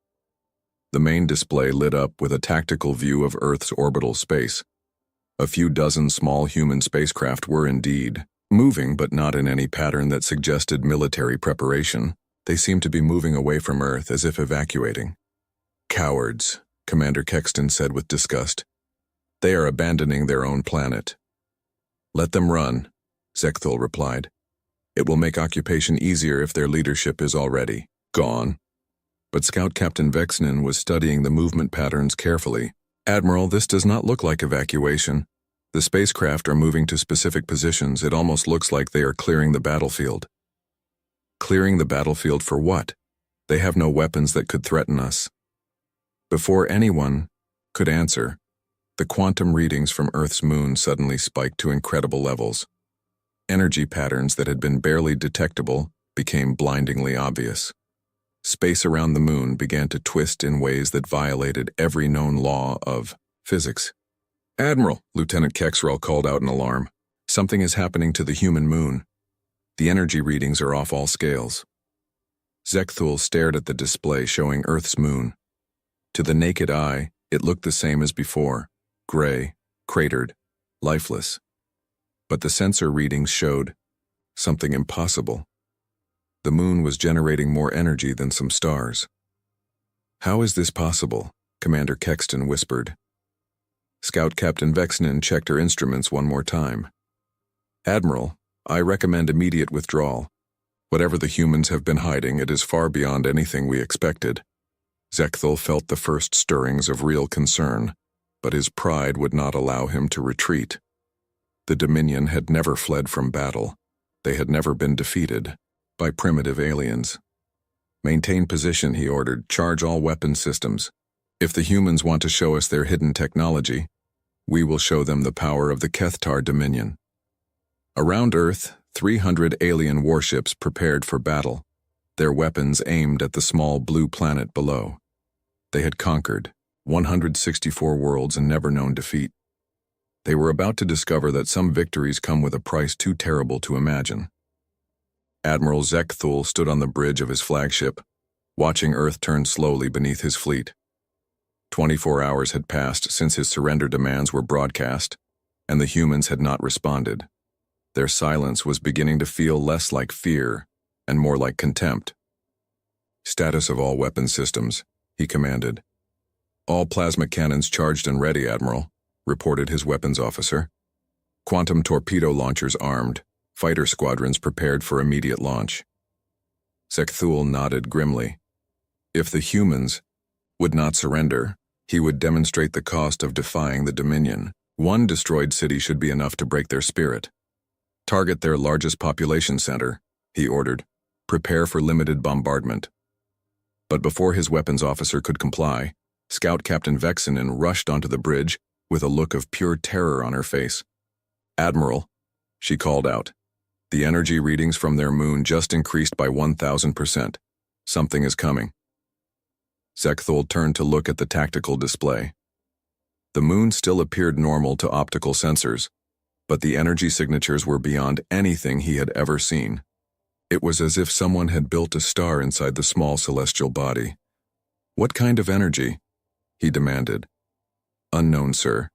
The main display lit up with a tactical view of Earth's orbital space. A few dozen small human spacecraft were indeed moving, but not in any pattern that suggested military preparation. They seemed to be moving away from Earth as if evacuating. "Cowards," Commander Kexton said with disgust. "They are abandoning their own planet." "Let them run," Zekthul replied. "It will make occupation easier if their leadership is already gone." But Scout Captain Vexnan was studying the movement patterns carefully. "Admiral, this does not look like evacuation. The spacecraft are moving to specific positions. It almost looks like they are clearing the battlefield." "Clearing the battlefield for what? They have no weapons that could threaten us." Before anyone could answer, the quantum readings from Earth's moon suddenly spiked to incredible levels. Energy patterns that had been barely detectable became blindingly obvious. Space around the moon began to twist in ways that violated every known law of physics. "Admiral," Lieutenant Kexrel called out in alarm, "something is happening to the human moon. The energy readings are off all scales." Zekthul stared at the display showing Earth's moon. To the naked eye, it looked the same as before, gray, cratered, lifeless. But the sensor readings showed something impossible. The moon was generating more energy than some stars. "How is this possible?" Commander Kexton whispered. Scout Captain Vexnan checked her instruments one more time. "Admiral, I recommend immediate withdrawal. Whatever the humans have been hiding, it is far beyond anything we expected." Zekthul felt the first stirrings of real concern, but his pride would not allow him to retreat. The Dominion had never fled from battle. They had never been defeated by primitive aliens. "Maintain position," he ordered. "Charge all weapon systems. If the humans want to show us their hidden technology, we will show them the power of the Kethtar Dominion." Around Earth, 300 alien warships prepared for battle, their weapons aimed at the small blue planet below. They had conquered 164 worlds and never known defeat. They were about to discover that some victories come with a price too terrible to imagine. Admiral Zekthul stood on the bridge of his flagship, watching Earth turn slowly beneath his fleet. 24 hours had passed since his surrender demands were broadcast, and the humans had not responded. Their silence was beginning to feel less like fear and more like contempt. "Status of all weapon systems," he commanded. "All plasma cannons charged and ready, Admiral," reported his weapons officer. "Quantum torpedo launchers armed, fighter squadrons prepared for immediate launch." Zekthul nodded grimly. If the humans would not surrender, he would demonstrate the cost of defying the Dominion. One destroyed city should be enough to break their spirit. "Target their largest population center," he ordered. "Prepare for limited bombardment." But before his weapons officer could comply, Scout Captain Vexnan rushed onto the bridge with a look of pure terror on her face. "Admiral," she called out, "the energy readings from their moon just increased by 1,000%. Something is coming." Zekthul turned to look at the tactical display. The moon still appeared normal to optical sensors, but the energy signatures were beyond anything he had ever seen. It was as if someone had built a star inside the small celestial body. "What kind of energy?" he demanded. "Unknown, sir.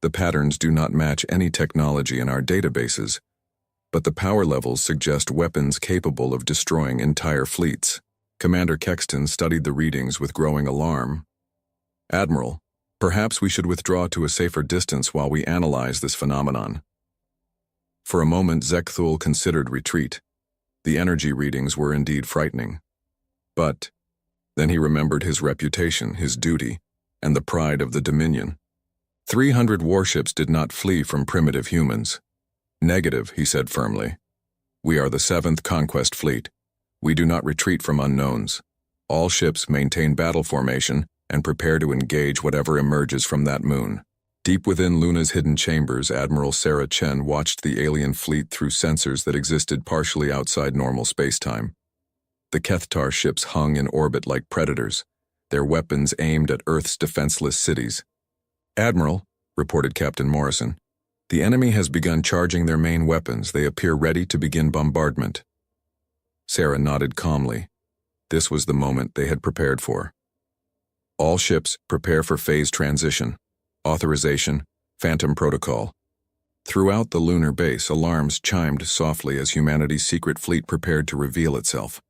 The patterns do not match any technology in our databases, but the power levels suggest weapons capable of destroying entire fleets." Commander Kexton studied the readings with growing alarm. "Admiral, perhaps we should withdraw to a safer distance while we analyze this phenomenon." For a moment, Zekthul considered retreat. The energy readings were indeed frightening. But then he remembered his reputation, his duty, and the pride of the Dominion. 300 warships did not flee from primitive humans. "Negative," he said firmly. "We are the 7th Conquest Fleet. We do not retreat from unknowns. All ships maintain battle formation and prepare to engage whatever emerges from that moon." Deep within Luna's hidden chambers, Admiral Sarah Chen watched the alien fleet through sensors that existed partially outside normal spacetime. The Kethtar ships hung in orbit like predators, their weapons aimed at Earth's defenseless cities. "Admiral," reported Captain Morrison, "the enemy has begun charging their main weapons. They appear ready to begin bombardment." Sarah nodded calmly. This was the moment they had prepared for. "All ships, prepare for phase transition. Authorization, Phantom Protocol." Throughout the lunar base, alarms chimed softly as humanity's secret fleet prepared to reveal itself.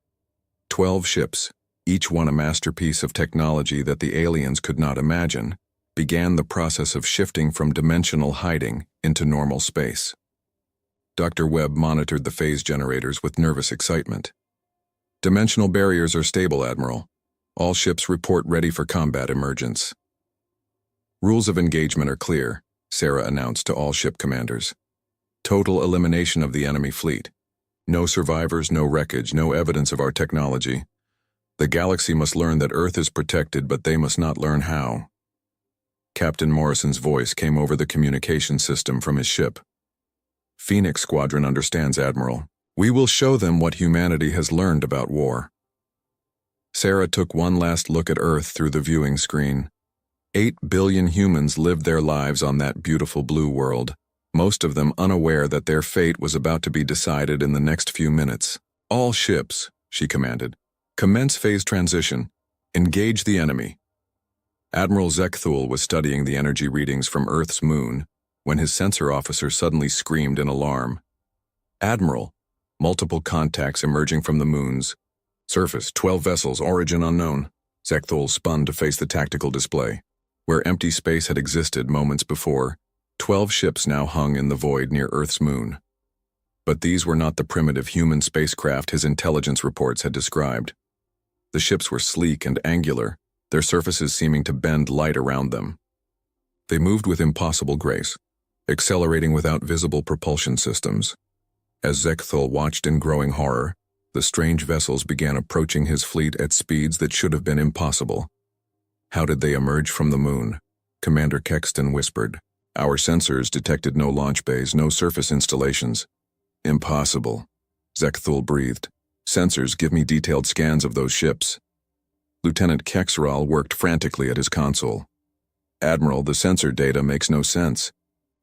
12 ships, each one a masterpiece of technology that the aliens could not imagine, began the process of shifting from dimensional hiding into normal space. Dr. Webb monitored the phase generators with nervous excitement. "Dimensional barriers are stable, Admiral. All ships report ready for combat emergence." "Rules of engagement are clear," Sarah announced to all ship commanders. "Total elimination of the enemy fleet. No survivors, no wreckage, no evidence of our technology. The galaxy must learn that Earth is protected, but they must not learn how." Captain Morrison's voice came over the communication system from his ship. "Phoenix Squadron understands, Admiral. We will show them what humanity has learned about war." Sarah took one last look at Earth through the viewing screen. 8 billion humans lived their lives on that beautiful blue world, most of them unaware that their fate was about to be decided in the next few minutes. "All ships," she commanded, "commence phase transition. Engage the enemy." Admiral Zekthul was studying the energy readings from Earth's moon when his sensor officer suddenly screamed in alarm. "Admiral, multiple contacts emerging from the moon's surface, 12 vessels, origin unknown." Zekthul spun to face the tactical display. Where empty space had existed moments before, 12 ships now hung in the void near Earth's moon. But these were not the primitive human spacecraft his intelligence reports had described. The ships were sleek and angular, their surfaces seeming to bend light around them. They moved with impossible grace, accelerating without visible propulsion systems. As Zekthul watched in growing horror, the strange vessels began approaching his fleet at speeds that should have been impossible. "How did they emerge from the moon?" Commander Kexton whispered. "Our sensors detected no launch bays, no surface installations." "Impossible," Zekthul breathed. "Sensors, give me detailed scans of those ships." Lieutenant Kexral worked frantically at his console. "Admiral, the sensor data makes no sense.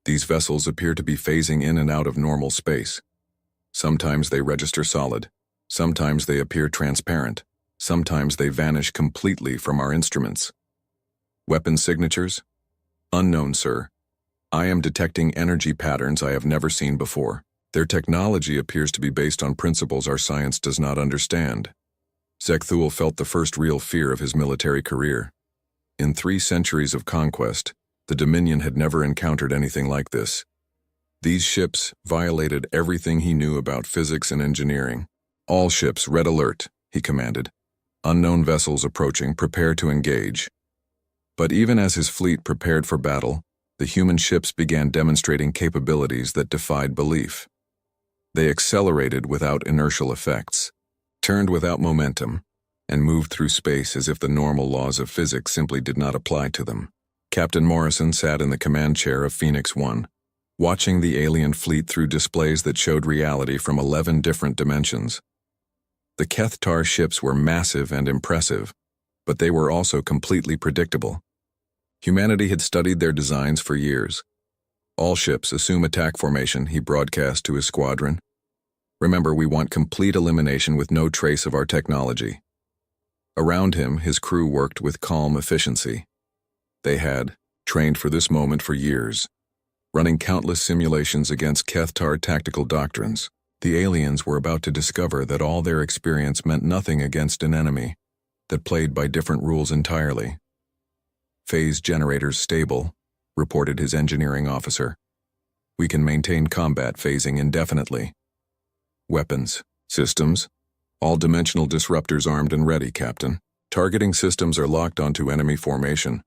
These vessels appear to be phasing in and out of normal space. Sometimes they register solid. Sometimes they appear transparent. Sometimes they vanish completely from our instruments." "Weapon signatures?" "Unknown, sir. I am detecting energy patterns I have never seen before. Their technology appears to be based on principles our science does not understand." Zekthul felt the first real fear of his military career. In 3 centuries of conquest, the Dominion had never encountered anything like this. These ships violated everything he knew about physics and engineering. "All ships, red alert," he commanded. "Unknown vessels approaching, prepare to engage." But even as his fleet prepared for battle, the human ships began demonstrating capabilities that defied belief. They accelerated without inertial effects, turned without momentum, and moved through space as if the normal laws of physics simply did not apply to them. Captain Morrison sat in the command chair of Phoenix 1, watching the alien fleet through displays that showed reality from 11 different dimensions. The Kethtar ships were massive and impressive, but they were also completely predictable. Humanity had studied their designs for years. All ships assume attack formation, he broadcast to his squadron. Remember, we want complete elimination with no trace of our technology. Around him, his crew worked with calm efficiency. They had trained for this moment for years, running countless simulations against Kethtar tactical doctrines. The aliens were about to discover that all their experience meant nothing against an enemy that played by different rules entirely. Phase generators stable, reported his engineering officer. We can maintain combat phasing indefinitely. Weapons, systems, all dimensional disruptors armed and ready, Captain. Targeting systems are locked onto enemy formation.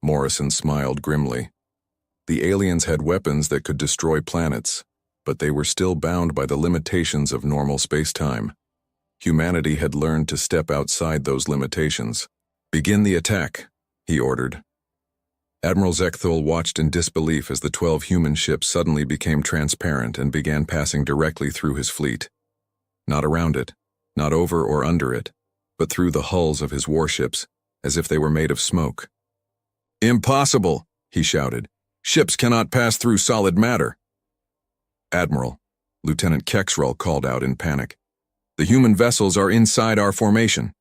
Morrison smiled grimly. The aliens had weapons that could destroy planets, but they were still bound by the limitations of normal space-time. Humanity had learned to step outside those limitations. Begin the attack, he ordered. Admiral Zekthul watched in disbelief as the 12 human ships suddenly became transparent and began passing directly through his fleet. Not around it, not over or under it, but through the hulls of his warships, as if they were made of smoke. "Impossible!" he shouted. "Ships cannot pass through solid matter." "Admiral," Lieutenant Kexrel called out in panic, "the human vessels are inside our formation.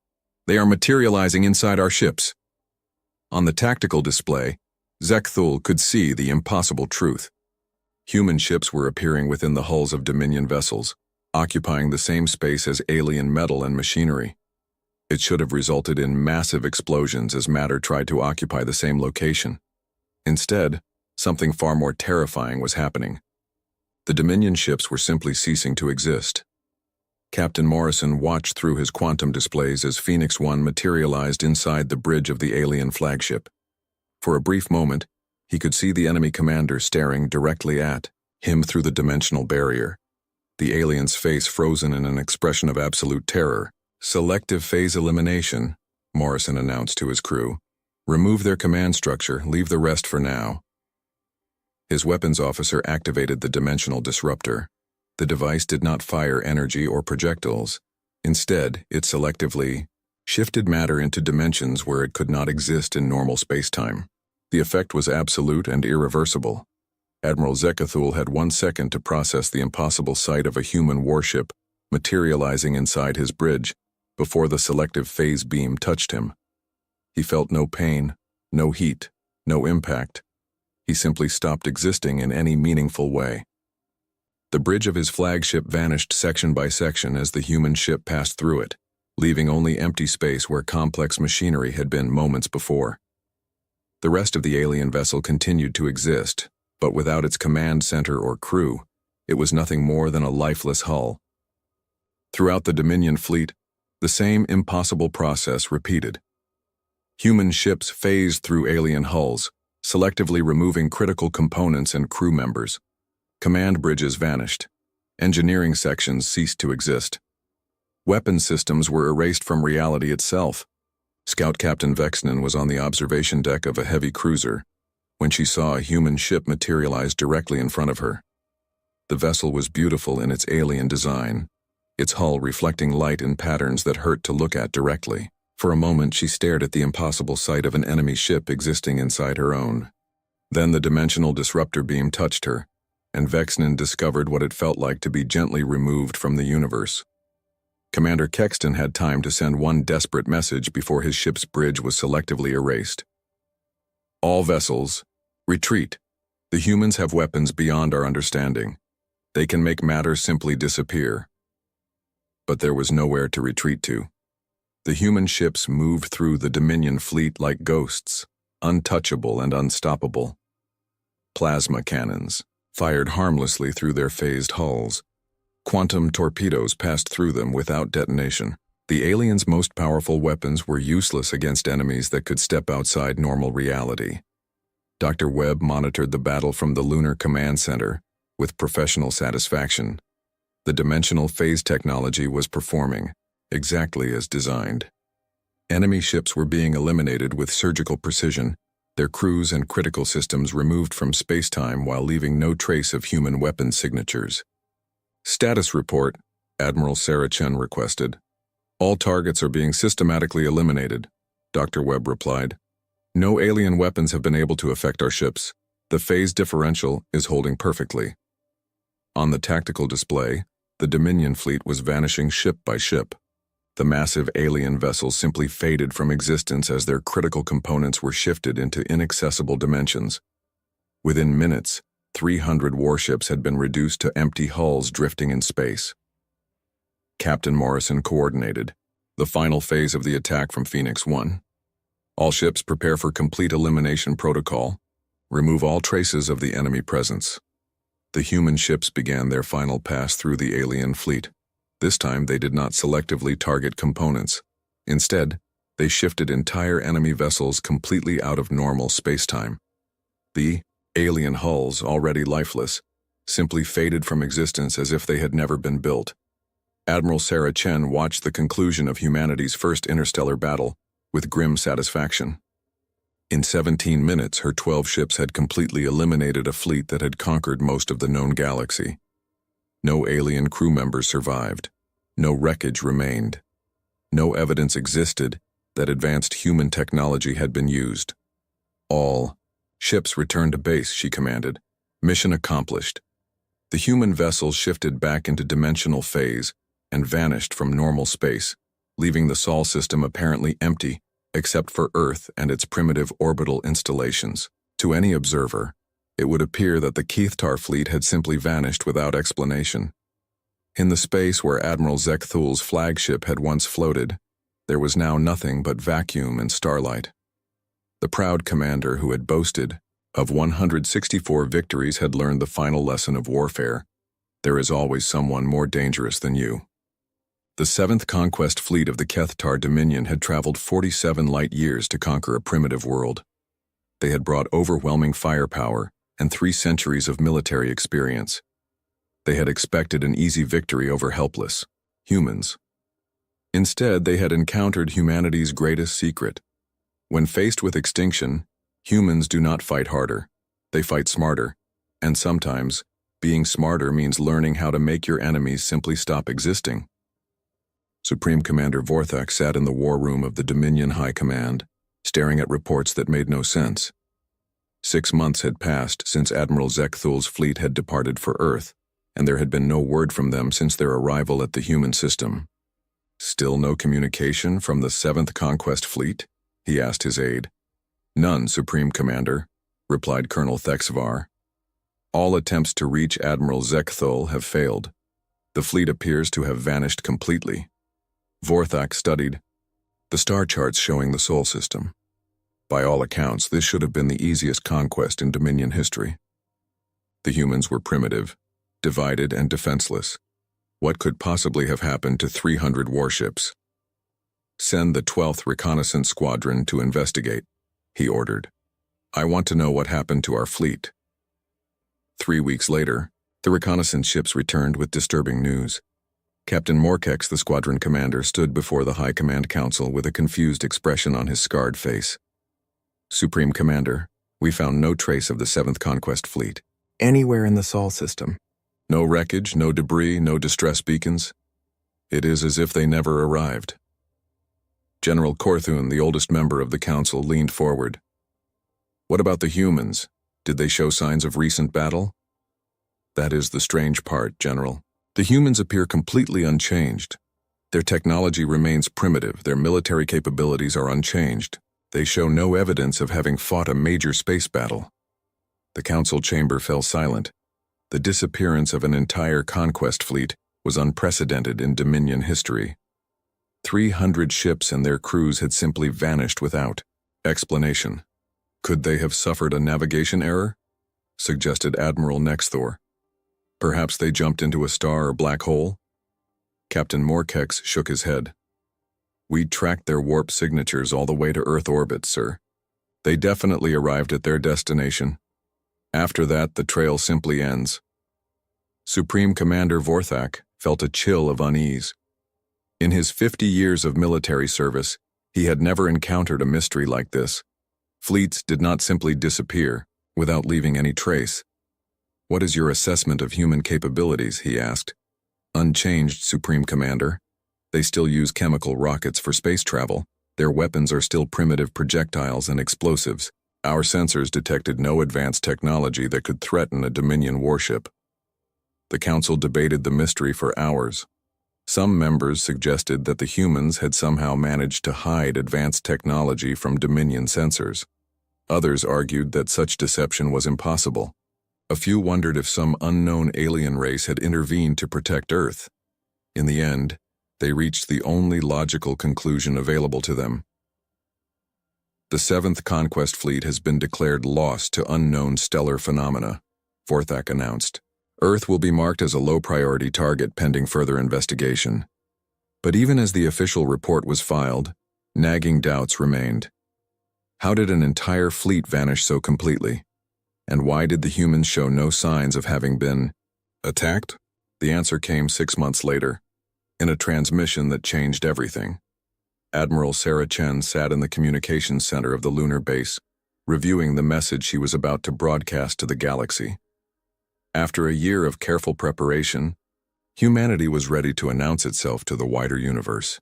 They are materializing inside our ships." On the tactical display, Zekthul could see the impossible truth. Human ships were appearing within the hulls of Dominion vessels, occupying the same space as alien metal and machinery. It should have resulted in massive explosions as matter tried to occupy the same location. Instead, something far more terrifying was happening. The Dominion ships were simply ceasing to exist. Captain Morrison watched through his quantum displays as Phoenix 1 materialized inside the bridge of the alien flagship. For a brief moment, he could see the enemy commander staring directly at him through the dimensional barrier, the alien's face frozen in an expression of absolute terror. "Selective phase elimination," Morrison announced to his crew. "Remove their command structure, leave the rest for now." His weapons officer activated the dimensional disruptor. The device did not fire energy or projectiles. Instead, it selectively shifted matter into dimensions where it could not exist in normal spacetime. The effect was absolute and irreversible. Admiral Zekthul had 1 second to process the impossible sight of a human warship materializing inside his bridge before the selective phase beam touched him. He felt no pain, no heat, no impact. He simply stopped existing in any meaningful way. The bridge of his flagship vanished section by section as the human ship passed through it, leaving only empty space where complex machinery had been moments before. The rest of the alien vessel continued to exist, but without its command center or crew, it was nothing more than a lifeless hull. Throughout the Dominion fleet, the same impossible process repeated. Human ships phased through alien hulls, selectively removing critical components and crew members. Command bridges vanished. Engineering sections ceased to exist. Weapon systems were erased from reality itself. Scout Captain Vexnen was on the observation deck of a heavy cruiser when she saw a human ship materialize directly in front of her. The vessel was beautiful in its alien design, its hull reflecting light in patterns that hurt to look at directly. For a moment, she stared at the impossible sight of an enemy ship existing inside her own. Then the dimensional disruptor beam touched her, and Vexnen discovered what it felt like to be gently removed from the universe. Commander Kexton had time to send one desperate message before his ship's bridge was selectively erased. "All vessels, retreat. The humans have weapons beyond our understanding. They can make matter simply disappear." But there was nowhere to retreat to. The human ships moved through the Dominion fleet like ghosts, untouchable and unstoppable. Plasma cannons fired harmlessly through their phased hulls. Quantum torpedoes passed through them without detonation. The aliens' most powerful weapons were useless against enemies that could step outside normal reality. Dr. Webb monitored the battle from the Lunar Command Center with professional satisfaction. The dimensional phase technology was performing exactly as designed. Enemy ships were being eliminated with surgical precision, their crews and critical systems removed from spacetime while leaving no trace of human weapon signatures. "Status report," Admiral Sarah Chen requested. "All targets are being systematically eliminated," Dr. Webb replied. "No alien weapons have been able to affect our ships. The phase differential is holding perfectly. On the tactical display, the Dominion fleet was vanishing ship by ship. The massive alien vessels simply faded from existence as their critical components were shifted into inaccessible dimensions. Within minutes, 300 warships had been reduced to empty hulls drifting in space. Captain Morrison coordinated the final phase of the attack from Phoenix 1. All ships prepare for complete elimination protocol. Remove all traces of the enemy presence. The human ships began their final pass through the alien fleet. This time they did not selectively target components. Instead, they shifted entire enemy vessels completely out of normal spacetime. The alien hulls, already lifeless, simply faded from existence as if they had never been built. Admiral Sarah Chen watched the conclusion of humanity's first interstellar battle with grim satisfaction. In 17 minutes, her 12 ships had completely eliminated a fleet that had conquered most of the known galaxy. No alien crew members survived. No wreckage remained. No evidence existed that advanced human technology had been used. All ships returned to base, she commanded. Mission accomplished. The human vessels shifted back into dimensional phase and vanished from normal space, leaving the Sol system apparently empty, except for Earth and its primitive orbital installations. To any observer, it would appear that the Keithtar fleet had simply vanished without explanation. In the space where Admiral Zekthul's flagship had once floated, there was now nothing but vacuum and starlight. The proud commander who had boasted of 164 victories had learned the final lesson of warfare. There is always someone more dangerous than you. The 7th Conquest Fleet of the Keithtar Dominion had traveled 47 light years to conquer a primitive world. They had brought overwhelming firepower and 3 centuries of military experience. They had expected an easy victory over helpless humans. Instead, they had encountered humanity's greatest secret. When faced with extinction, humans do not fight harder. They fight smarter. And sometimes, being smarter means learning how to make your enemies simply stop existing. Supreme Commander Vorthak sat in the war room of the Dominion High Command, staring at reports that made no sense. 6 months had passed since Admiral Zekthul's fleet had departed for Earth, and there had been no word from them since their arrival at the human system. Still no communication from the 7th Conquest Fleet? He asked his aide. None, Supreme Commander, replied Colonel Thexvar. All attempts to reach Admiral Zekthul have failed. The fleet appears to have vanished completely. Vorthak studied the star charts showing the Sol system. By all accounts, this should have been the easiest conquest in Dominion history. The humans were primitive, divided and defenseless. What could possibly have happened to 300 warships? Send the 12th Reconnaissance Squadron to investigate, he ordered. I want to know what happened to our fleet. 3 weeks later, the reconnaissance ships returned with disturbing news. Captain Morkex, the squadron commander, stood before the High Command Council with a confused expression on his scarred face. Supreme Commander, we found no trace of the 7th Conquest Fleet. Anywhere in the Sol system. No wreckage, no debris, no distress beacons. It is as if they never arrived. General Korthun, the oldest member of the council, leaned forward. What about the humans? Did they show signs of recent battle? That is the strange part, General. The humans appear completely unchanged. Their technology remains primitive, their military capabilities are unchanged. They show no evidence of having fought a major space battle. The council chamber fell silent. The disappearance of an entire conquest fleet was unprecedented in Dominion history. 300 ships and their crews had simply vanished without explanation. Could they have suffered a navigation error? Suggested Admiral Nexthor. Perhaps they jumped into a star or black hole? Captain Morkex shook his head. We tracked their warp signatures all the way to Earth orbit, sir. They definitely arrived at their destination. After that, the trail simply ends. Supreme Commander Vorthak felt a chill of unease. In his 50 years of military service, he had never encountered a mystery like this. Fleets did not simply disappear without leaving any trace. What is your assessment of human capabilities, he asked. Unchanged, Supreme Commander. They still use chemical rockets for space travel. Their weapons are still primitive projectiles and explosives. Our sensors detected no advanced technology that could threaten a Dominion warship. The Council debated the mystery for hours. Some members suggested that the humans had somehow managed to hide advanced technology from Dominion sensors. Others argued that such deception was impossible. A few wondered if some unknown alien race had intervened to protect Earth. In the end, they reached the only logical conclusion available to them. The 7th Conquest Fleet has been declared lost to unknown stellar phenomena, Vorthak announced. Earth will be marked as a low-priority target pending further investigation. But even as the official report was filed, nagging doubts remained. How did an entire fleet vanish so completely? And why did the humans show no signs of having been attacked? The answer came 6 months later, in a transmission that changed everything. Admiral Sarah Chen sat in the communications center of the lunar base, reviewing the message she was about to broadcast to the galaxy. After a year of careful preparation, humanity was ready to announce itself to the wider universe.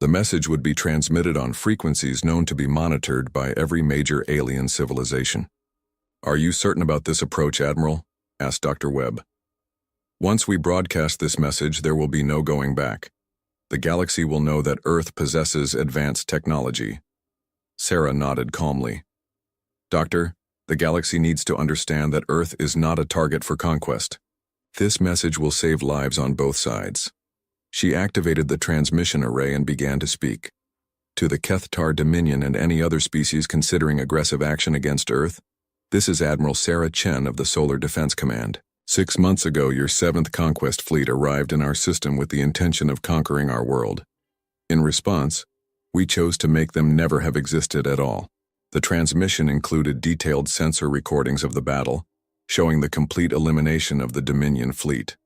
The message would be transmitted on frequencies known to be monitored by every major alien civilization. "Are you certain about this approach, Admiral?" asked Dr. Webb. "Once we broadcast this message, there will be no going back. The galaxy will know that Earth possesses advanced technology." Sarah nodded calmly. "Doctor, the galaxy needs to understand that Earth is not a target for conquest. This message will save lives on both sides." She activated the transmission array and began to speak. "To the Kethtar Dominion and any other species considering aggressive action against Earth, this is Admiral Sarah Chen of the Solar Defense Command. 6 months ago, your 7th Conquest Fleet arrived in our system with the intention of conquering our world. In response, we chose to make them never have existed at all. The transmission included detailed sensor recordings of the battle, showing the complete elimination of the Dominion fleet.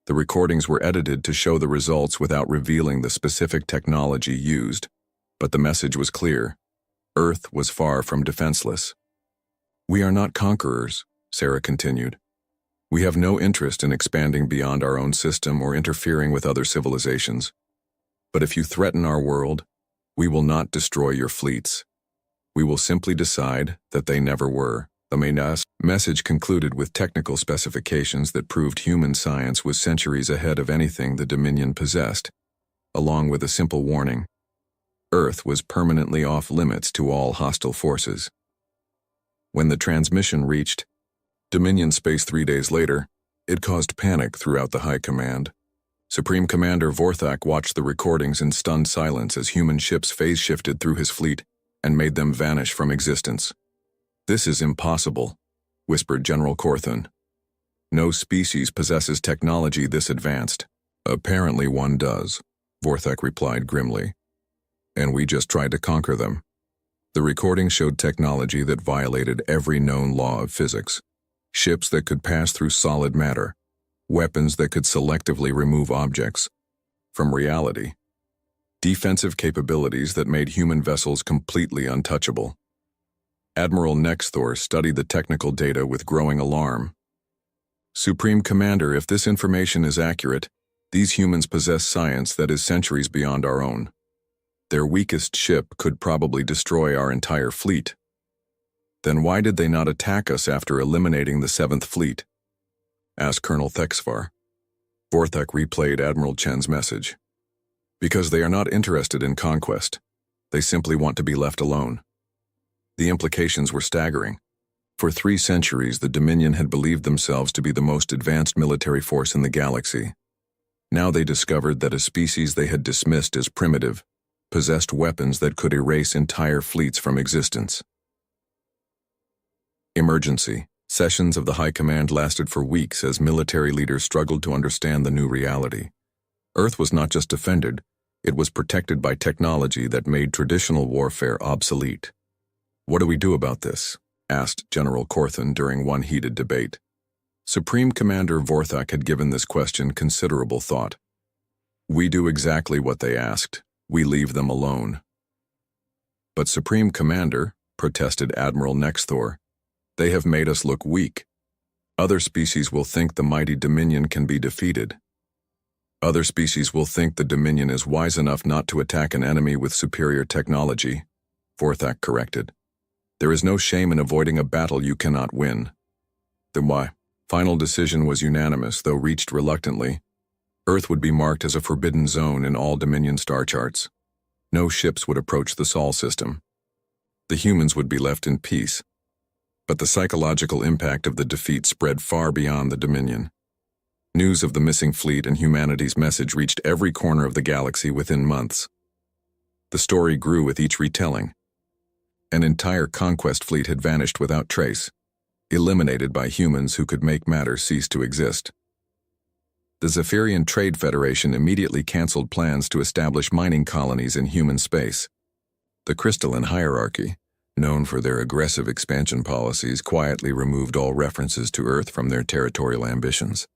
The recordings were edited to show the results without revealing the specific technology used, but the message was clear. Earth was far from defenseless. "We are not conquerors," Sarah continued. "We have no interest in expanding beyond our own system or interfering with other civilizations. But if you threaten our world, we will not destroy your fleets. We will simply decide that they never were." The message concluded with technical specifications that proved human science was centuries ahead of anything the Dominion possessed, along with a simple warning. Earth was permanently off limits to all hostile forces. When the transmission reached Dominion space 3 days later, it caused panic throughout the High Command. Supreme Commander Vorthak watched the recordings in stunned silence as human ships phase-shifted through his fleet and made them vanish from existence. "This is impossible," whispered General Corthon. "No species possesses technology this advanced." "Apparently one does," Vorthak replied grimly. "And we just tried to conquer them." The recording showed technology that violated every known law of physics. Ships that could pass through solid matter, weapons that could selectively remove objects from reality, defensive capabilities that made human vessels completely untouchable. Admiral Nexthor studied the technical data with growing alarm. "Supreme Commander, if this information is accurate, these humans possess science that is centuries beyond our own. Their weakest ship could probably destroy our entire fleet. Then why did they not attack us after eliminating the 7th Fleet?" asked Colonel Thexfar. Vorthak replayed Admiral Chen's message. "Because they are not interested in conquest. They simply want to be left alone." The implications were staggering. For 3 centuries, the Dominion had believed themselves to be the most advanced military force in the galaxy. Now they discovered that a species they had dismissed as primitive possessed weapons that could erase entire fleets from existence. Emergency. Sessions of the High Command lasted for weeks as military leaders struggled to understand the new reality. Earth was not just defended, it was protected by technology that made traditional warfare obsolete. "What do we do about this?" asked General Corthon during one heated debate. Supreme Commander Vorthak had given this question considerable thought. "We do exactly what they asked. We leave them alone." "But Supreme Commander," protested Admiral Nexthor, "they have made us look weak. Other species will think the mighty Dominion can be defeated. Other species will think the Dominion is wise enough not to attack an enemy with superior technology," Vorthak corrected. There is no shame in avoiding a battle you cannot win. Then why? Final decision was unanimous, though reached reluctantly. Earth would be marked as a forbidden zone in all Dominion star charts. No ships would approach the Sol system. The humans would be left in peace. But the psychological impact of the defeat spread far beyond the Dominion. News of the missing fleet and humanity's message reached every corner of the galaxy within months. The story grew with each retelling. An entire conquest fleet had vanished without trace, eliminated by humans who could make matter cease to exist. The Zephyrian Trade Federation immediately canceled plans to establish mining colonies in human space. The crystalline hierarchy, known for their aggressive expansion policies, quietly removed all references to Earth from their territorial ambitions.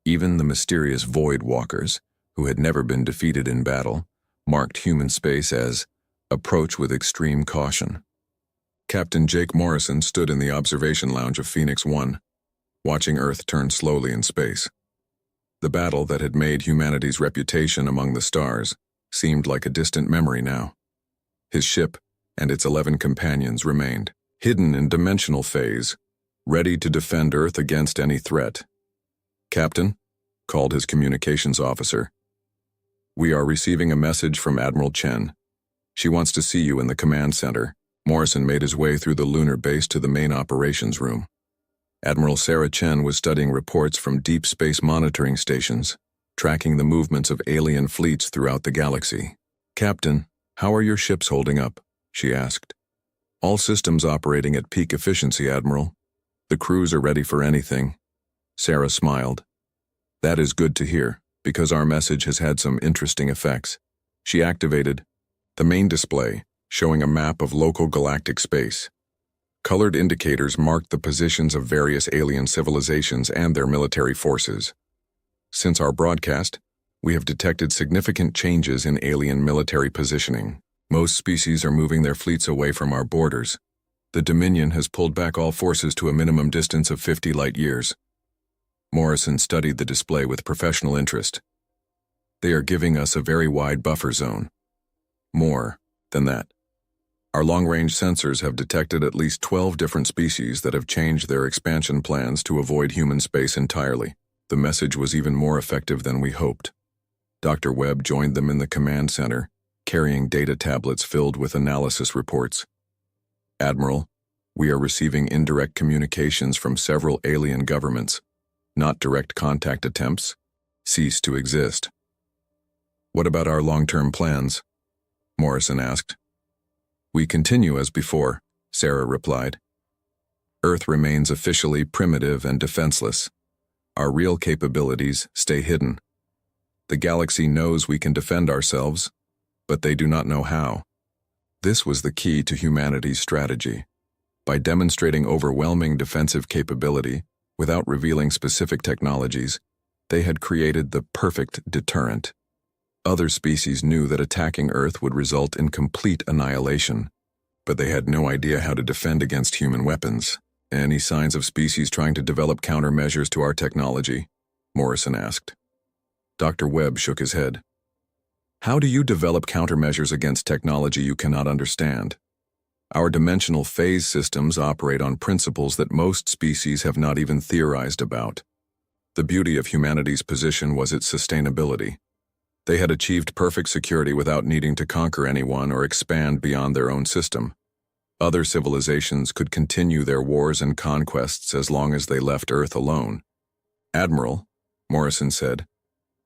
Even the mysterious Void Walkers, who had never been defeated in battle, marked human space as approach with extreme caution. Captain Jake Morrison stood in the observation lounge of Phoenix 1, watching Earth turn slowly in space. The battle that had made humanity's reputation among the stars seemed like a distant memory now. His ship and its 11 companions remained, hidden in dimensional phase, ready to defend Earth against any threat. "Captain," called his communications officer, "we are receiving a message from Admiral Chen. She wants to see you in the command center." Morrison made his way through the lunar base to the main operations room. Admiral Sarah Chen was studying reports from deep space monitoring stations, tracking the movements of alien fleets throughout the galaxy. "Captain, how are your ships holding up?" she asked. "All systems operating at peak efficiency, Admiral. The crews are ready for anything." Sarah smiled. "That is good to hear, because our message has had some interesting effects." She activated the main display, showing a map of local galactic space. Colored indicators marked the positions of various alien civilizations and their military forces. Since our broadcast, we have detected significant changes in alien military positioning. Most species are moving their fleets away from our borders. The Dominion has pulled back all forces to a minimum distance of 50 light-years. Morrison studied the display with professional interest. "They are giving us a very wide buffer zone. More than that. Our long-range sensors have detected at least 12 different species that have changed their expansion plans to avoid human space entirely." The message was even more effective than we hoped. Dr. Webb joined them in the command center, carrying data tablets filled with analysis reports. "Admiral, we are receiving indirect communications from several alien governments. Not direct contact attempts. Cease to exist." "What about our long-term plans?" Morrison asked. "We continue as before," Sarah replied. "Earth remains officially primitive and defenseless. Our real capabilities stay hidden. The galaxy knows we can defend ourselves, but they do not know how." This was the key to humanity's strategy. By demonstrating overwhelming defensive capability, without revealing specific technologies, they had created the perfect deterrent. Other species knew that attacking Earth would result in complete annihilation, but they had no idea how to defend against human weapons. "Any signs of species trying to develop countermeasures to our technology?" Morrison asked. Dr. Webb shook his head. "How do you develop countermeasures against technology you cannot understand? Our dimensional phase systems operate on principles that most species have not even theorized about. The beauty of humanity's position was its sustainability. They had achieved perfect security without needing to conquer anyone or expand beyond their own system. Other civilizations could continue their wars and conquests as long as they left Earth alone." "Admiral," Morrison said,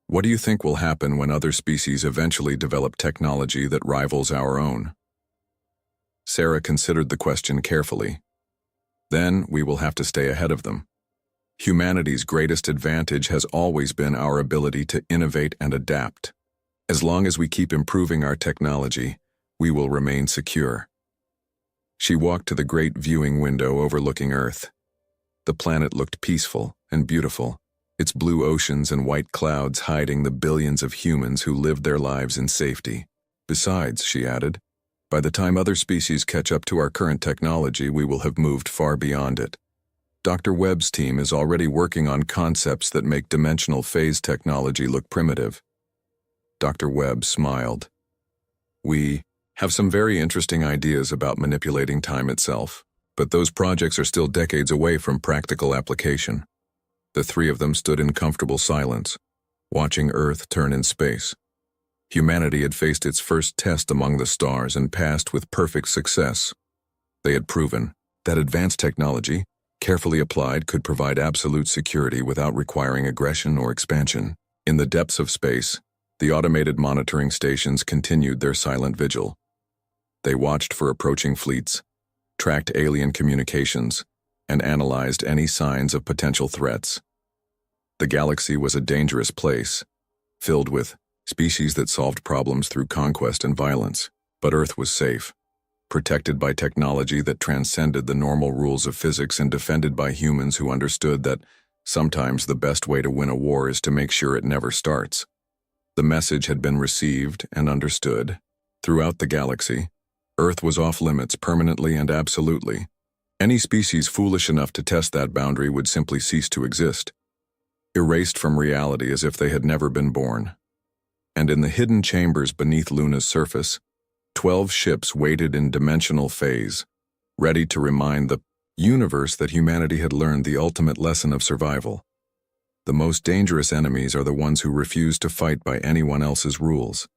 "what do you think will happen when other species eventually develop technology that rivals our own?" Sarah considered the question carefully. "Then we will have to stay ahead of them. Humanity's greatest advantage has always been our ability to innovate and adapt. As long as we keep improving our technology, we will remain secure." She walked to the great viewing window overlooking Earth. The planet looked peaceful and beautiful, its blue oceans and white clouds hiding the billions of humans who lived their lives in safety. "Besides," she added, "by the time other species catch up to our current technology, we will have moved far beyond it. Dr. Webb's team is already working on concepts that make dimensional phase technology look primitive." Dr. Webb smiled. "We have some very interesting ideas about manipulating time itself, but those projects are still decades away from practical application. The three of them stood in comfortable silence, watching Earth turn in space. Humanity had faced its first test among the stars and passed with perfect success. They had proven that advanced technology, carefully applied, could provide absolute security without requiring aggression or expansion. In the depths of space, the automated monitoring stations continued their silent vigil. They watched for approaching fleets, tracked alien communications, and analyzed any signs of potential threats. The galaxy was a dangerous place, filled with species that solved problems through conquest and violence, but Earth was safe, protected by technology that transcended the normal rules of physics and defended by humans who understood that sometimes the best way to win a war is to make sure it never starts. The message had been received and understood. Throughout the galaxy, Earth was off limits permanently and absolutely. Any species foolish enough to test that boundary would simply cease to exist, erased from reality as if they had never been born. And in the hidden chambers beneath Luna's surface, 12 ships waited in dimensional phase, ready to remind the universe that humanity had learned the ultimate lesson of survival. The most dangerous enemies are the ones who refuse to fight by anyone else's rules.